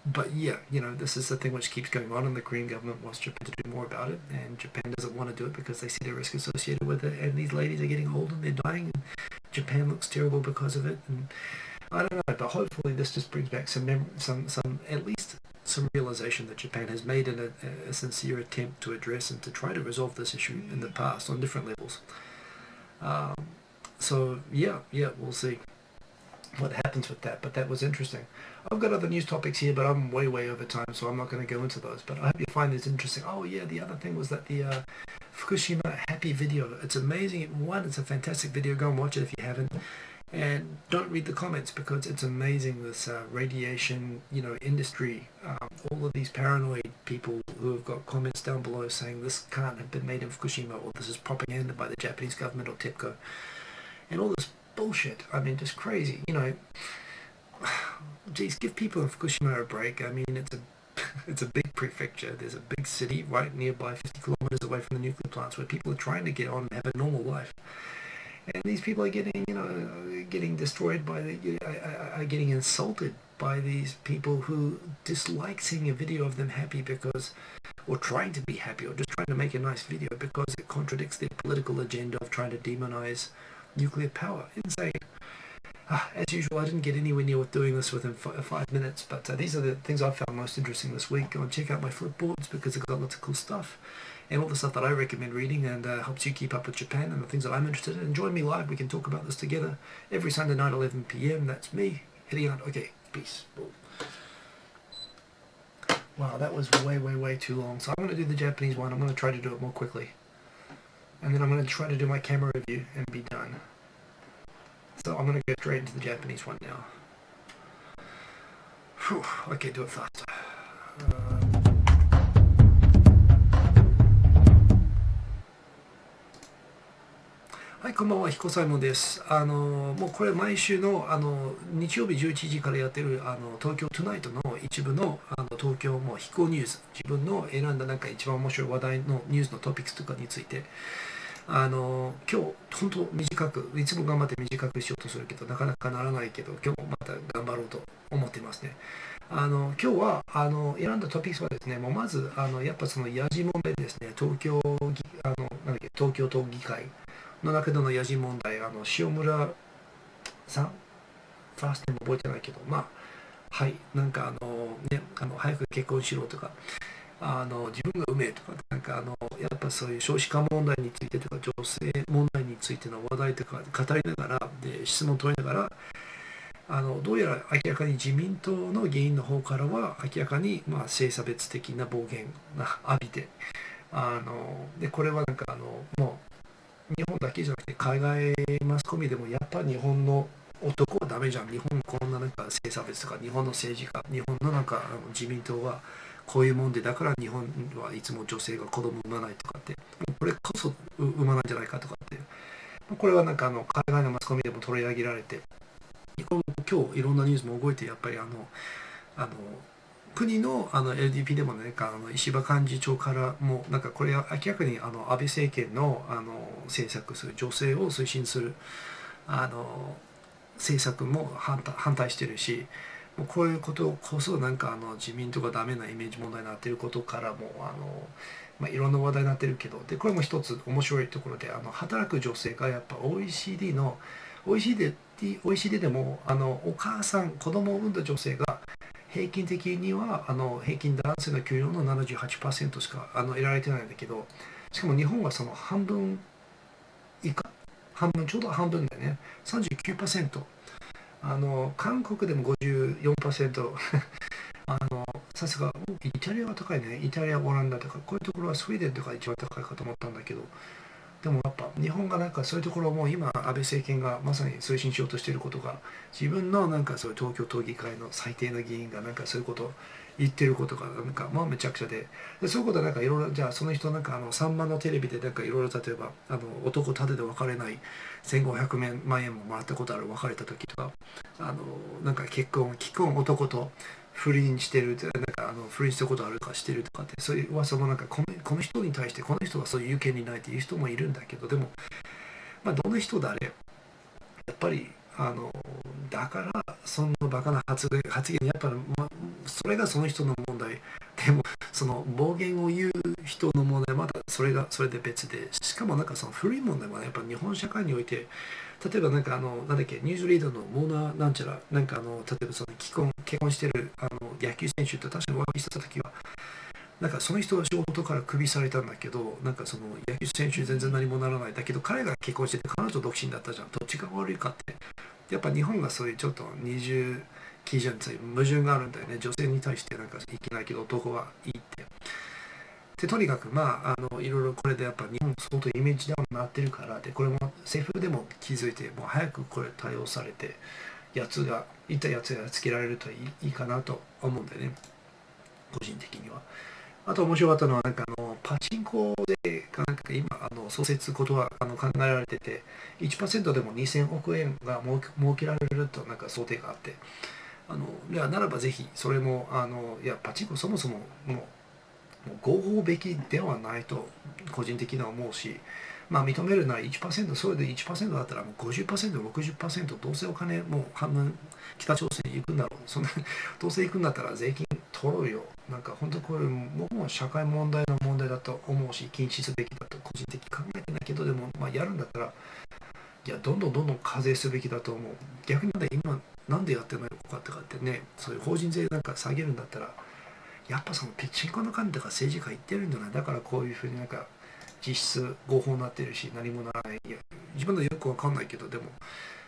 But yeah, this is the thing which keeps going on, and the Korean government wants Japan to do more about it, and Japan doesn't want to do it because they see the risk associated with it, and these ladies are getting old and they're dying, and Japan looks terrible because of it, and I don't know, but hopefully this just brings back some at least some realization that Japan has made in a sincere attempt to address and to try to resolve this issue in the past on different levels. So yeah, we'll see what happens with that, but that was interesting. I've got other news topics here, but I'm way over time, so I'm not going to go into those, but I hope you find this interesting. Oh yeah, the other thing was that the Fukushima happy video, it's amazing. One, it's a fantastic video. Go and watch it if you haven't. And don't read the comments, because it's amazing, this radiation, industry, all of these paranoid people who have got comments down below saying this can't have been made in Fukushima, or this is propaganda by the Japanese government or TEPCO, and all this bullshit. I mean, just crazy, Geez, give people in Fukushima a break. I mean, it's a big prefecture. There's a big city right nearby, 50 kilometers away from the nuclear plants, where people are trying to get on and have a normal life. And these people are getting destroyed are getting insulted by these people who dislike seeing a video of them happy or trying to be happy, or just trying to make a nice video because it contradicts their political agenda of trying to demonize nuclear power. Insane. As usual, I didn't get anywhere near with doing this within 5 minutes, but these are the things I found most interesting this week. Go and check out my flipboards because I've got lots of cool stuff and all the stuff that I recommend reading and helps you keep up with Japan and the things that I'm interested in. And join me live. We can talk about this together every Sunday night, 11 p.m. That's me heading out. Okay, peace. Wow, that was way too long. So I'm going to do the Japanese one. I'm going to try to do it more quickly. And then I'm going to try to do my camera review and be done. So I'm going to go straight into the Japanese one now. Whew, okay, do it faster. はい、こんばんは、Hikosaemonです。もうこれ毎週の、日曜日11時からやってる東京トゥナイトの一部の、東京も非行ニュース、自分の選んだなんか一番面白い話題のニュースのトピックスとかについて、今日本当短く、いつも頑張って短くしようとするけど、なかなかならないけど、今日もまた頑張ろうと思っていますね。今日は選んだトピックスはですね、もうまずやっぱそのヤジ問題ですね、東京都議会の中でのヤジ問題、塩村さん、ファーストも覚えてないけど、まあ、はい、なんか早く結婚しろとか、自分がうめえとか、なんかやっぱそういう少子化問題についてとか、女性問題についての話題とか語りながら、で質問を問いながら、どうやら明らかに自民党の議員の方からは明らかに、性差別的な暴言が浴びて、でこれはなんかもう日本だけじゃなくて海外マスコミでもやっぱ日本の男はダメじゃん、日本こんななんか性差別とか、日本の政治家、日本のなんか自民党はこういうもんで、だから日本はいつも女性が子供を産まないとかって、これこそ産まないんじゃないかとかって、これはなんか海外のマスコミでも取り上げられて、今日いろんなニュースも動いて、やっぱり国のLDP でもね、石破幹事長からもなんかこれは明らかに安倍政権の政策する女性を推進する政策も反対してるし、もうこういうことこそなんか自民党がダメなイメージ問題になっていることからもいろんな話題になってるけど、でこれも一つ面白いところで、働く女性がやっぱ OECD でもお母さん、子供を産んだ女性が平均的には平均男性の給料の 78% しか得られてないんだけど、しかも日本はその半分以下、ちょうど半分だよね、39%。韓国でも 54% さすがイタリアは高いね。イタリア、オランダとか、こういうところはスウェーデンとか一番高いかと思ったんだけど、でもやっぱ日本がなんかそういうところも今安倍政権がまさに推進しようとしていることが、自分のなんかそういう東京都議会の最低な議員がなんかそういうことを言ってることがなんかめちゃくちゃで、そういうことはなんかいろいろ、じゃあその人なんか3万のテレビでなんかいろいろ、例えば男盾で別れない1500万円ももらったことある、別れた時とか、なんか既婚男と不倫してる、なんか不倫したことあるかしてるとかって、そういう噂もなんかこの人に対してこの人はそういう権利ないっていう人もいるんだけど、でもどんな人であれやっぱりだからそんなバカな発言やっぱり、それがその人の問題でも、その暴言を言う人の問題まだそれで別で、しかもなんかその不倫問題もね、やっぱ日本社会において、例えばなんかなんだっけ、ニュースリーダーのモーナーなんちゃら、なんか例えばその結婚してる野球選手って確かにお詫びした時は、なんかその人は仕事からクビされたんだけど、なんかその野球選手全然何もならない。だけど彼が結婚してて彼女独身だったじゃん。どっちが悪いかって。やっぱ日本がそういうちょっと二重基準という矛盾があるんだよね。女性に対してなんかいけないけど男はいいって。でとにかくいろいろこれでやっぱ日本相当イメージダウンになってるから、でこれも政府でも気づいて、もう早くこれ対応されて、いったやつがつけられるといいかなと思うんだよね。個人的には。あと面白かったのはなんかパチンコでなんか今創設ことは考えられてて、 1% でも2000億円が設けられるとなんか想定があって、いやならばぜひそれもいやパチンコそもそももう合法べきではないと個人的には思うし、認めるなら 1%、それで 1% だったらもう 50%、60%、どうせお金もう半分北朝鮮に行くんだろう。そんなどうせ行くんだったら税金取ろうよ。なんか本当これもう社会問題の問題だと思うし、禁止すべきだと個人的に考えてないけど、でもやるんだったらいやどんどん課税すべきだと思う。逆に今なんでやってないのかとかってね、そういう法人税なんか下げるんだったら、やっぱその人口の管理とか政治家言ってるんじゃない。だからこういうふうになんか実質合法になってるし何もならない。いや自分のよくわかんないけど、でも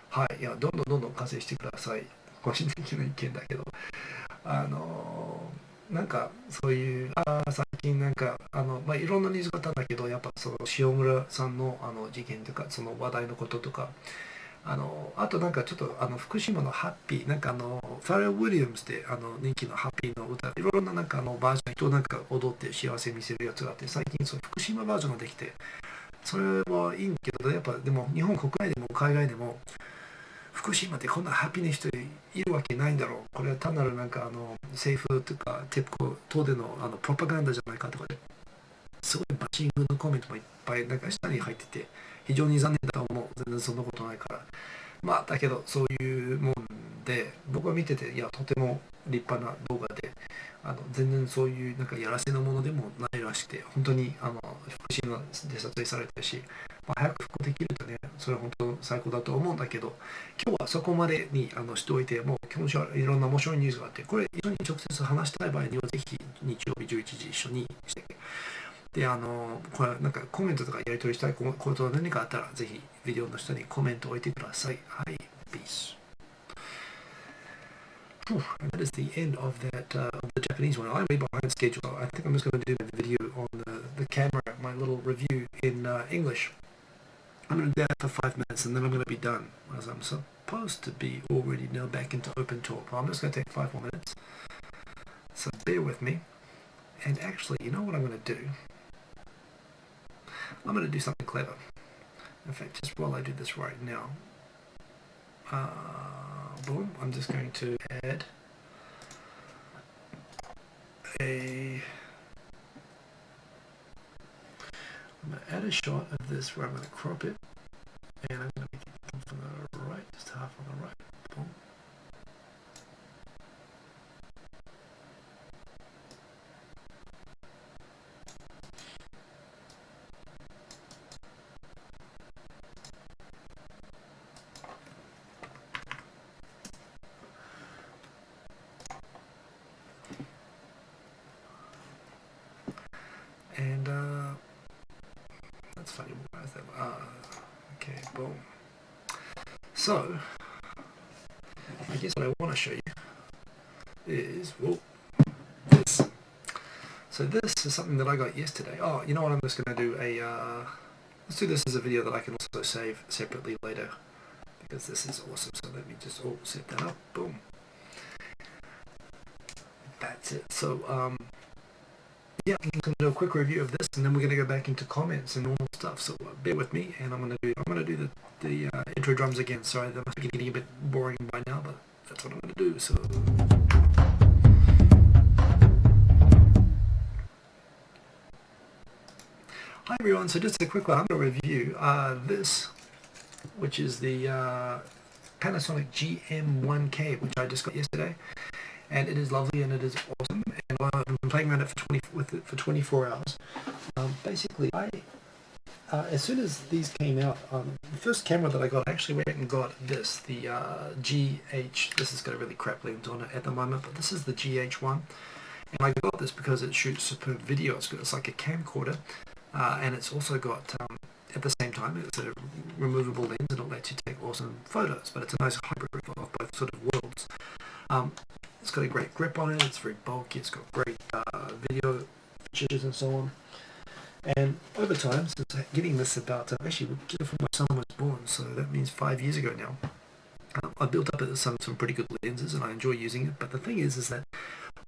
はい、いやどんどん課税してください。個人的な意見だけど、なんかそういう最近なんかいろんなニュースがあったんだけど、やっぱその塩村さんの事件とかその話題のこととか、あとなんかちょっと福島のハッピーなんかファレル・ウィリアムスで人気のハッピーの歌、いろいろななんかバージョンとなんか踊って幸せ見せるやつがあって、最近その福島バージョンができて、それはいいんけど、やっぱでも日本国内でも海外でも福島ってこんなハッピーな人いるわけないんだろう。これは単なるなんか政府とかテプコでのプロパガンダじゃないかとかですごいバッシングのコメントもいっぱいなんか下に入ってて、非常に残念だと思う。全然そんなことないから。まあだけどそういうもんで、僕は見てていやとても立派な動画で、全然そういうなんかやらせのものでもないらしくて、本当に福島で撮影されてるし、早く復興できるとね、それは本当最高だと思うんだけど、今日はそこまでにしておいて、もう今日はいろんな面白いニュースがあって、これ一緒に直接話したい場合にはぜひ日曜日11時一緒にして、で、これなんかコメントとかやり取りしたいことは何かあったら、ぜひビデオの下にコメントを置いてください。はい、peace. And that is the end of the Japanese one. I'm way behind schedule. I think I'm just going to do a video on the camera, my little review in English. I'm going to do that for 5 minutes and then I'm going to be done, as I'm supposed to be already now back into open talk. But I'm just going to take 5 more minutes. So bear with me. And actually, you know what I'm going to do? I'm going to do something clever. In fact, just while I do this right now, boom, I'm just going to add a shot of this where I'm going to crop it, and I'm going to make it from the right, just half on the right, boom. And that's funny. Why is that? Okay, boom. So I guess what I want to show you is this. So this is something that I got yesterday. Oh, you know what? I'm just going to do let's do this as a video that I can also save separately later, because this is awesome. So let me just set that up. Boom. That's it. So yeah, I'm going to do a quick review of this, and then we're going to go back into comments and normal stuff. So bear with me, and I'm going to do the intro drums again. Sorry, that must be getting a bit boring by now, but that's what I'm going to do. So. Hi everyone. So just a quick one. I'm going to review this, which is the Panasonic GM1K, which I just got yesterday. And it is lovely and it is awesome, and I've been playing around with it for 24 hours. Basically, as soon as these came out, the first camera that I got, I actually went and got this, the GH. This has got a really crap lens on it at the moment, but this is the GH1, and I got this because it shoots superb video. It's like a camcorder, and it's also got at the same time it's a removable lens and it lets you take awesome photos. But it's a nice hybrid of both sort of worlds. It's got a great grip on it, it's very bulky, it's got great video features and so on. And over time, since getting this about, actually before my son was born, so that means 5 years ago now, I built up some pretty good lenses and I enjoy using it. But the thing is that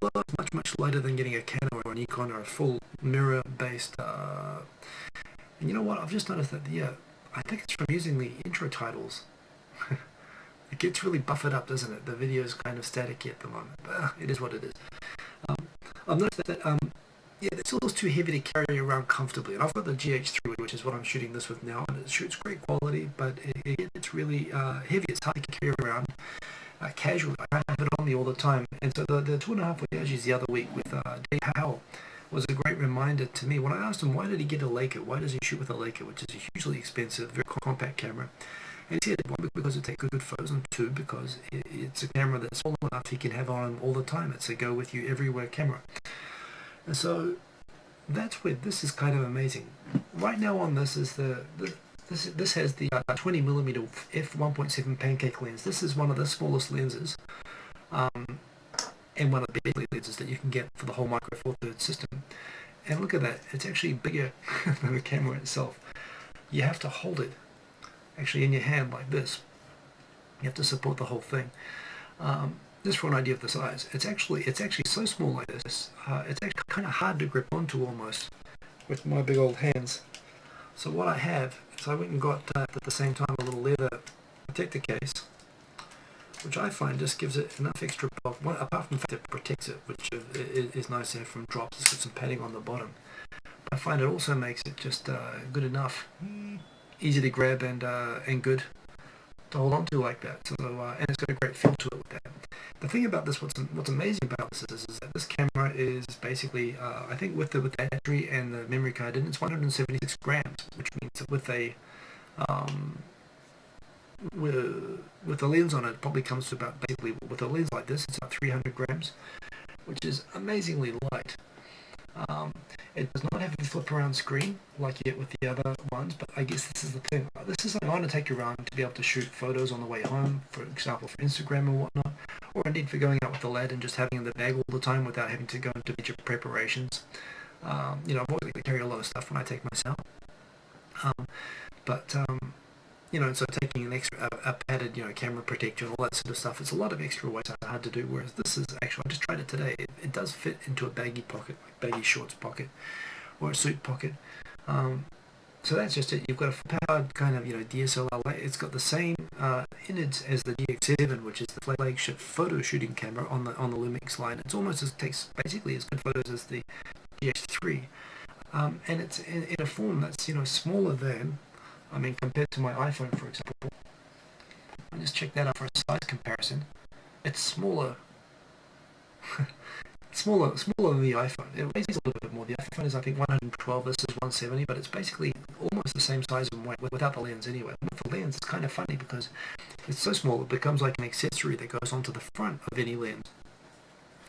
well, it's much lighter than getting a Canon or a Nikon or a full mirror-based. And you know what, I've just noticed that, yeah, I think it's from using the intro titles. It gets really buffered up, doesn't it? The video is kind of staticky at the moment, but it is what it is. I've noticed that, yeah, it's almost too heavy to carry around comfortably. And I've got the GH3, which is what I'm shooting this with now, and it shoots great quality, but it's really heavy. It's hard to carry around casually. I have it on me all the time. And so the 2.5 Oyajis the other week with Dave Howell was a great reminder to me. When I asked him why did he get a Leica, why does he shoot with a Leica, which is a hugely expensive, very compact camera, And he said, one, because it takes good photos, and two, because it's a camera that's small enough you can have on all the time. It's a go with you everywhere camera. And so that's where this is kind of amazing. Right now on this is this has the 20mm f1.7 pancake lens. This is one of the smallest lenses, and one of the best lenses that you can get for the whole Micro Four Thirds system. And look at that, it's actually bigger than the camera itself. You have to hold it actually in your hand like this. You have to support the whole thing. Just for an idea of the size, it's actually so small like this. It's actually kind of hard to grip onto almost with my big old hands. So what I have is I went and got at the same time a little leather protector case, which I find just gives it enough extra bulk. Well, apart from the fact it protects it, which is nice to have from drops. It's got some padding on the bottom. I find it also makes it just good enough, easy to grab and good to hold on to like that. So and it's got a great feel to it with that. The thing about this, what's amazing about this is that this camera is basically, I think with the battery and the memory card in, it's 176 grams, which means that with a lens on it, it probably comes to about, basically with a lens like this, it's about 300 grams, which is amazingly light. It does not have a flip around screen like you get with the other ones, but I guess this is the thing. This is something I want to take around to be able to shoot photos on the way home, for example, for Instagram or whatnot, or indeed for going out with the lad and just having it in the bag all the time without having to go into major preparations. I've always carry a lot of stuff when I take myself. So taking an extra, a padded, camera protector and all that sort of stuff, it's a lot of extra weight, so hard to do, whereas this is actually, I just tried it today, it does fit into a baggy pocket, like baggy shorts pocket, or a suit pocket. So that's just it. You've got a powered kind of, DSLR light. It's got the same innards as the GX7, which is the flagship photo shooting camera on the Lumix line. It's almost basically as good photos as the GX3. And it's in a form that's, smaller than, compared to my iPhone, for example. I'll just check that out for a size comparison. It's smaller. smaller than the iPhone. It weighs a little bit more. The iPhone is, I think, 112. This is 170, but it's basically almost the same size and weight without the lens anyway. With the lens, it's kind of funny because it's so small, it becomes like an accessory that goes onto the front of any lens.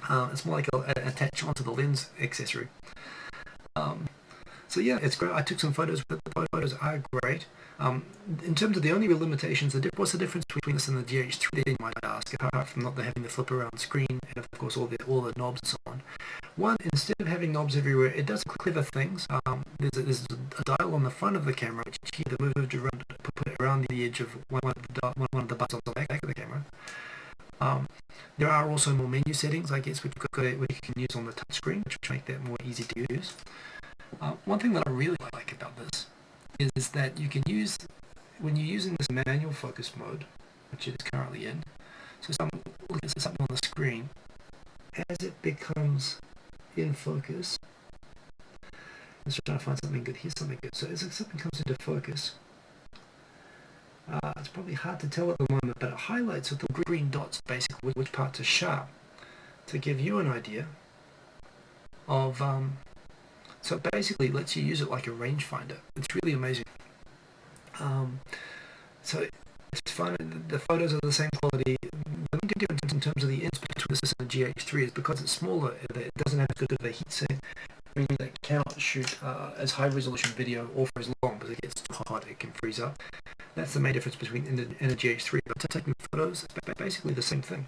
It's more like an attach onto the lens accessory. So yeah, it's great. I took some photos, but the photos are great. In terms of the only real limitations, what's the difference between this and the GH3? They might ask, apart from not having the flip around screen and of course all the knobs and so on. One, instead of having knobs everywhere, it does clever things. There's a dial on the front of the camera which you can either move around, put it around the edge of one of the buttons on the back of the camera. There are also more menu settings, I guess, which you can use on the touchscreen, which make that more easy to use. One thing that I really like about this is that you can use, when you're using this manual focus mode, which it is currently in, so I'm looking at something on the screen, as it becomes in focus, let's try to find something good. Here's something good. So as something comes into focus, it's probably hard to tell at the moment, but it highlights with the green dots basically which parts are sharp to give you an idea of so it basically lets you use it like a rangefinder. It's really amazing. So it's fine. The photos are the same quality. The only difference in terms of the ins between this and the GH3 is because it's smaller, it doesn't have as good of a heat sink, meaning that it cannot shoot as high resolution video or for as long because it gets too hot, it can freeze up. That's the main difference between and a GH3. But taking photos, it's basically the same thing.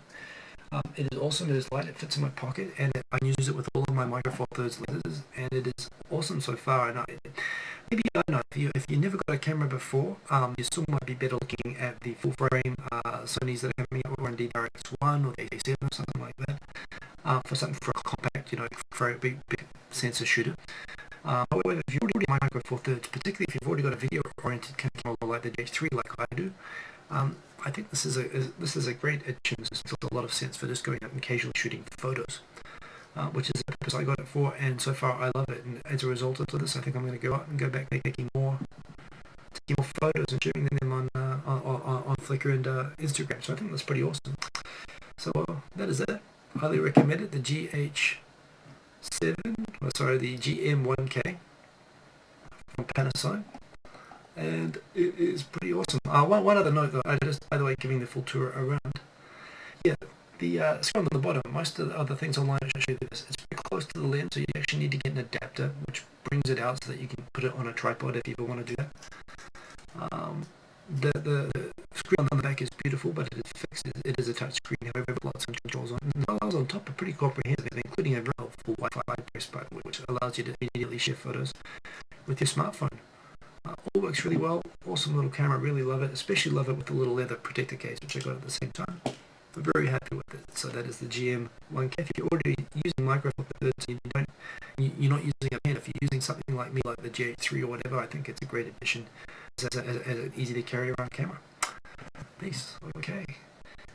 It is awesome, it is light, it fits in my pocket, and I use it with all of my Micro Four Thirds lenses, and it is awesome so far. And maybe I don't know, if you never got a camera before, you still might be better looking at the full frame Sonys that are coming out, or indeed RX1 or the A7 or something like that, for a compact, for a big sensor shooter. However, if you've already got Micro Four Thirds, particularly if you've already got a video-oriented camera like the GH3 like I do, I think this is a great addition. This makes a lot of sense for just going out and casually shooting photos, which is the purpose I got it for, and so far I love it. And as a result of this, I think I'm going to go out and go back taking more photos and shooting them on Flickr and Instagram. So I think that's pretty awesome. So that is it. Highly recommend it. The the GM1K from Panasonic. and it is pretty awesome. One other note though, I just, by the way, giving the full tour around. Yeah, the screen on the bottom, most of the other things online show you this. It's very close to the lens, so you actually need to get an adapter, which brings it out so that you can put it on a tripod if you ever want to do that. The screen on the back is beautiful, but it is fixed. It is a touch screen, however, with lots of controls on. And the dials on top are pretty comprehensive, including a very helpful Wi-Fi press button, which allows you to immediately share photos with your smartphone. All works really well. Awesome little camera. Really love it. Especially love it with the little leather protector case, which I got at the same time. I'm very happy with it. So that is the GM1K. If you're already using Micro Four Thirds and you're not using a pen, if you're using something like me, like the GH3 or whatever, I think it's a great addition as an easy to carry around camera. Peace. Okay.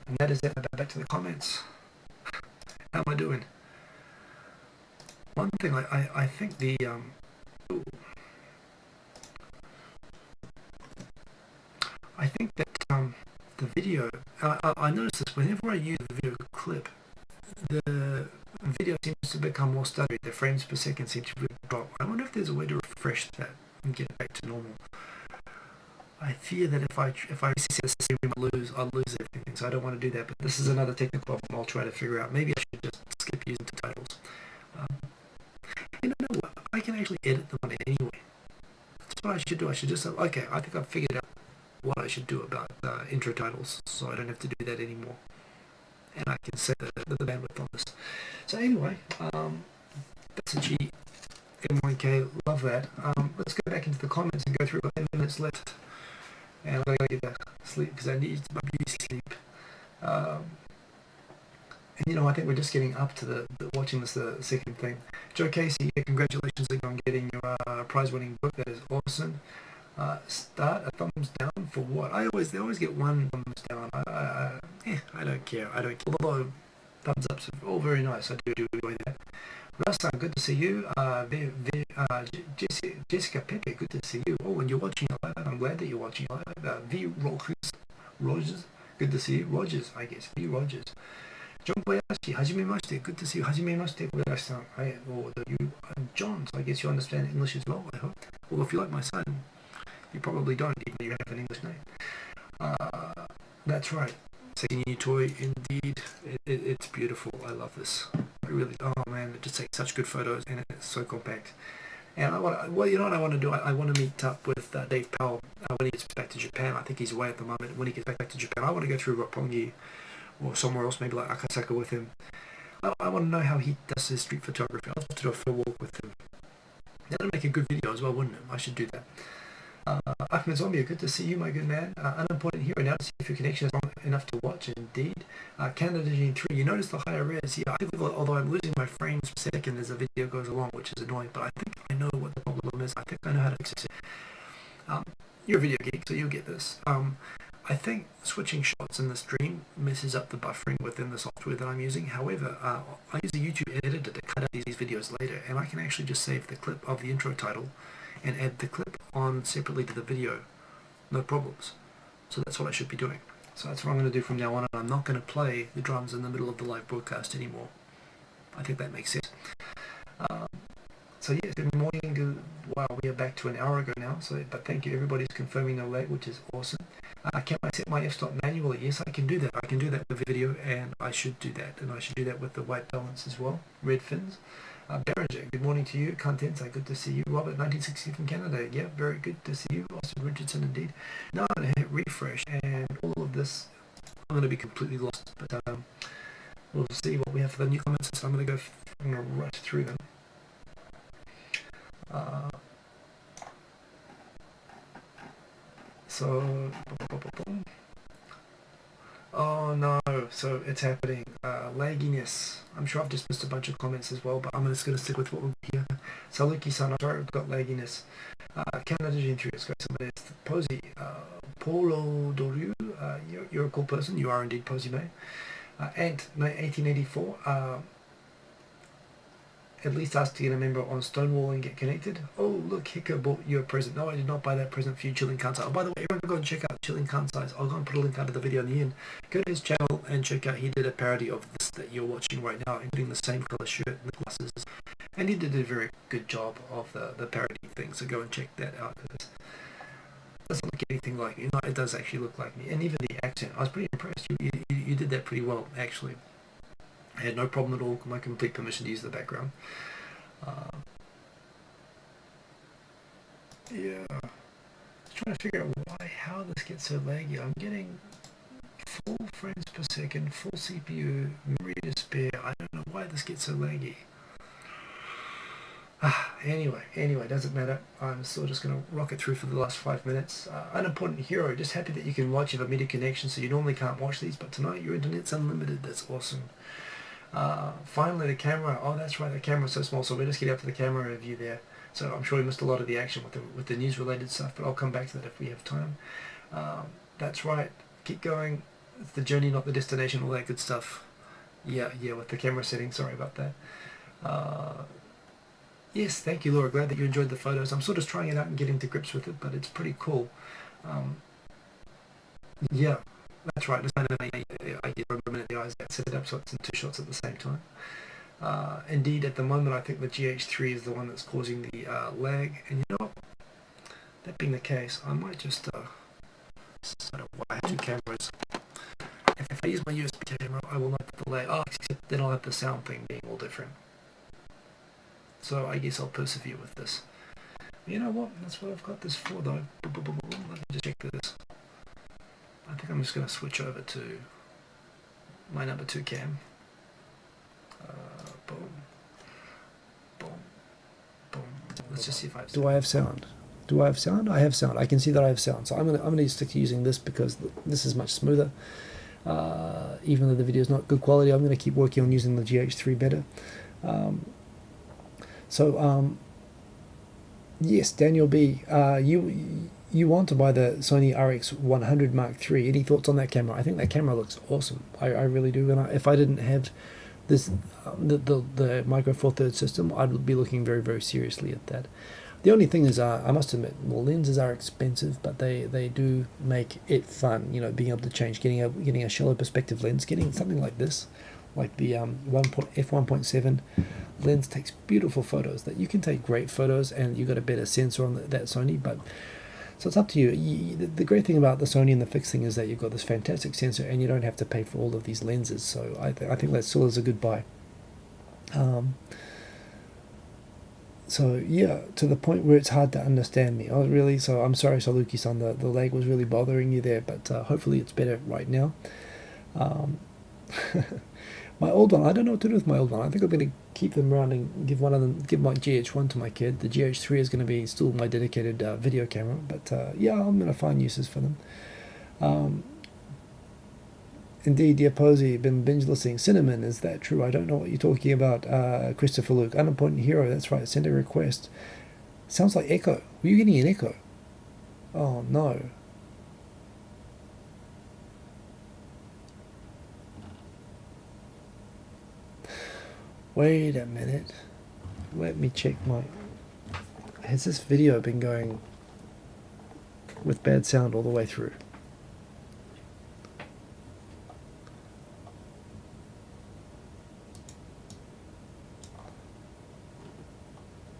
And that is it. Back to the comments. How am I doing? One thing I think the I think that the video, I noticed this whenever I use the video clip, the video seems to become more stuttery. The frames per second seem to drop. I wonder if there's a way to refresh that and get it back to normal. I fear that if I set the same, I'll lose everything, so I don't want to do that. But this is another technical problem I'll try to figure out. Maybe I should just skip using the titles. You know what? I can actually edit them on anyway. That's what I should do. I should just say, okay, I think I've figured out what I should do about intro titles, so I don't have to do that anymore. And I can set the bandwidth on this. So anyway, that's a GM1K. Love that. Let's go back into the comments and go through 10 minutes left. And I'm going to get to sleep because I need my beauty sleep. And you know, I think we're just getting up to the watching this the second thing. Joe Casey, congratulations on getting your prize-winning book. That is awesome. Start a thumbs down for what? They always get one thumbs down. I don't care. Although thumbs ups are all very nice. I do enjoy that. Russ, good to see you. Jessica Pepe, good to see you. Oh, and you're watching it live. I'm glad that you're watching it live. V. Rogers, good to see you. Rogers, I guess. V. Rogers. John Oyajis, hajimemashite, good to see you. Hajimemashite, Oyajis-san. You, John, so I guess you understand English as well, I hope. Well, if you like my son, you probably don't, even though you have an English name. That's right. Second new toy, indeed. It's beautiful. I love this. I really, oh man, it just takes such good photos and it's so compact. And you know what I want to do? I want to meet up with Dave Powell when he gets back to Japan. I think he's away at the moment. When he gets back to Japan, I want to go through Roppongi or somewhere else, maybe like Akasaka with him. I want to know how he does his street photography. I'd love to do a field walk with him. That'd make a good video as well, wouldn't it? I should do that. Ahmed Zombie, good to see you, my good man. Unimportant here and now to see if your connection is long enough to watch. Indeed. Canada Gene 3, you notice the higher res. Yeah, although I'm losing my frames per second as the video goes along, which is annoying, but I think I know what the problem is. I think I know how to fix it. You're a video geek, so you'll get this. I think switching shots in the stream messes up the buffering within the software that I'm using. However, I use a YouTube editor to cut out these videos later, and I can actually just save the clip of the intro title and add the clip on separately to the video. No problems. So that's what I should be doing. So that's what I'm going to do from now on, and I'm not going to play the drums in the middle of the live broadcast anymore. I think that makes sense. So yes, good morning. Wow, we are back to an hour ago now. But thank you, everybody's confirming no lag, which is awesome. Can I set my f-stop manually? Yes, I can do that. I can do that with video, and I should do that. And I should do that with the white balance as well. Red fins. Berenger, good morning to you. Contents, good to see you. Robert, 1960 from Canada. Yeah, very good to see you. Austin Richardson, indeed. Now I'm going to hit refresh, and all of this, I'm going to be completely lost. But we'll see what we have for the new comments. So I'm going to rush through them. Oh no, so it's happening. Lagginess. I'm sure I've just missed a bunch of comments as well, but I'm just going to stick with what we'll be here. Saluki-san, I'm sorry, we've got lagginess. Canada Gene 3, let's go somebody else. Posey, Polo Doru, you're a cool person. You are indeed, Posey, mate. Ant, 1884, at least ask to get a member on Stonewall and get connected. Oh, look, Hika bought you a present. No, I did not buy that present for you, Chilling Kansai. Oh, by the way, everyone go and check out Chilling Kansai's. I'll go and put a link under the video in the end. Go to his channel and check out, he did a parody of this that you're watching right now, including the same color shirt and the glasses. And he did a very good job of the parody thing, so go and check that out. doesn't look anything like me. No, it does actually look like me. And even the accent, I was pretty impressed. You did that pretty well, actually. I had no problem at all. My complete permission to use the background. Yeah. Just trying to figure out how this gets so laggy. I'm getting 4 frames per second, full CPU, memory to spare. I don't know why this gets so laggy. Anyway, doesn't matter. I'm still just going to rock it through for the last 5 minutes. Unimportant hero, just happy that you can watch. You have a media connection, so you normally can't watch these, but tonight your internet's unlimited. That's awesome. Finally, the camera. Oh, that's right, the camera's so small, so we're just getting up to the camera review there. So I'm sure we missed a lot of the action with the news-related stuff, but I'll come back to that if we have time. That's right. Keep going. It's the journey, not the destination, all that good stuff. Yeah, with the camera setting. Sorry about that. Yes, thank you, Laura. Glad that you enjoyed the photos. I'm sort of trying it out and getting to grips with it, but it's pretty cool. Yeah, that's right. I get a minute the eyes that set it up so it's in 2 shots at the same time. Indeed, at the moment, I think the GH3 is the one that's causing the lag. And you know what? That being the case, I might just sort of wire 2 cameras. If I use my USB camera, I will not have the lag. Oh, except then I'll have the sound thing being all different. So I guess I'll persevere with this. You know what? That's what I've got this for, though. Let me just check this. I think I'm just going to switch over to my number 2 cam. Boom. Let's just see if I have sound. Do I have sound? I have sound. I can see that I have sound. So I'm gonna stick to using this because this is much smoother. Even though the video is not good quality, I'm going to keep working on using the GH3 better. Yes, Daniel B, you want to buy the Sony RX100 Mark III. Any thoughts on that camera? I think that camera looks awesome. I really do. And if I didn't have this the Micro Four Thirds system, I'd be looking very, very seriously at that. The only thing is, I must admit, well, lenses are expensive, but they do make it fun. You know, being able to change, getting a shallow perspective lens, getting something like this, like the f1.7 lens takes beautiful photos. That you can take great photos, and you got a better sensor on that Sony. But so it's up to you. The great thing about the Sony and the fixed thing is that you've got this fantastic sensor, and you don't have to pay for all of these lenses. So I think that still is a good buy. So yeah, to the point where it's hard to understand me. Oh really? So I'm sorry, Saluki-san, the lag was really bothering you there, but hopefully it's better right now. My old one, I don't know what to do with my old one. I think I'm going to keep them around and give my GH1 to my kid. The GH3 is going to be still my dedicated video camera, but yeah, I'm going to find uses for them. Indeed, Posey, been binge listening. Cinnamon, is that true? I don't know what you're talking about. Christopher Luke, unimportant hero, that's right, send a request. Sounds like echo. Were you getting an echo? Oh no. Wait a minute. Let me check my... Has this video been going with bad sound all the way through?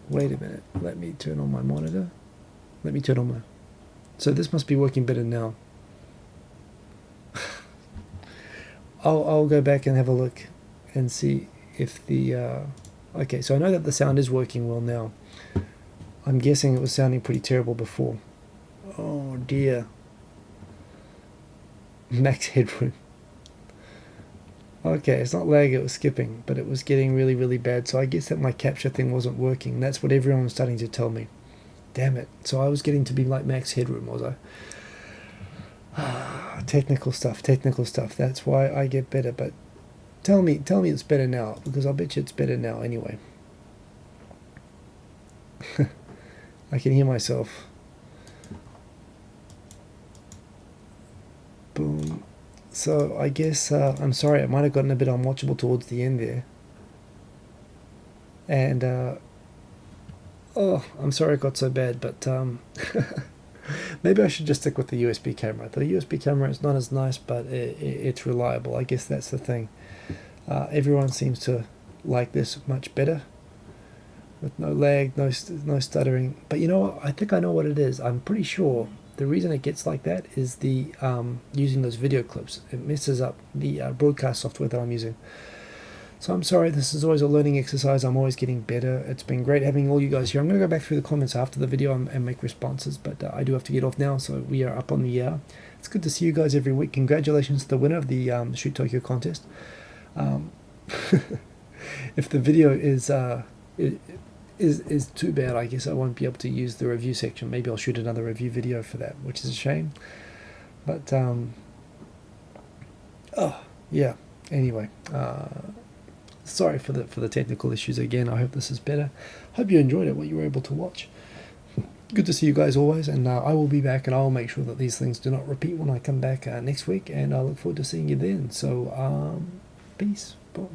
Wait a minute. Let me turn on my monitor. Let me turn on my... So this must be working better now. I'll go back and have a look and see if the okay, so I know that the sound is working well now. I'm guessing it was sounding pretty terrible before. Oh dear. Max headroom. Okay, it's not lag, it was skipping, but it was getting really, really bad, so I guess that my capture thing wasn't working. That's what everyone was starting to tell me. Damn it. So I was getting to be like max headroom, was I? Technical stuff. That's why I get better, but tell me it's better now, because I'll bet you it's better now anyway. I can hear myself. Boom. So I guess, I'm sorry, I might have gotten a bit unwatchable towards the end there. And, oh, I'm sorry it got so bad, but maybe I should just stick with the USB camera. The USB camera is not as nice, but it's reliable. I guess that's the thing. Everyone seems to like this much better, with no lag, no stuttering. But you know what? I think I know what it is. I'm pretty sure the reason it gets like that is the using those video clips. It messes up the broadcast software that I'm using. So I'm sorry, this is always a learning exercise. I'm always getting better. It's been great having all you guys here. I'm going to go back through the comments after the video and make responses, but I do have to get off now, so we are up on the hour. It's good to see you guys every week. Congratulations to the winner of the Shoot Tokyo contest. If the video is too bad, I guess I won't be able to use the review section. Maybe I'll shoot another review video for that, which is a shame. But oh yeah. Anyway, sorry for the technical issues again. I hope this is better. Hope you enjoyed it, what you were able to watch. Good to see you guys always, and I will be back, and I will make sure that these things do not repeat when I come back next week, and I look forward to seeing you then. So peace. Bye.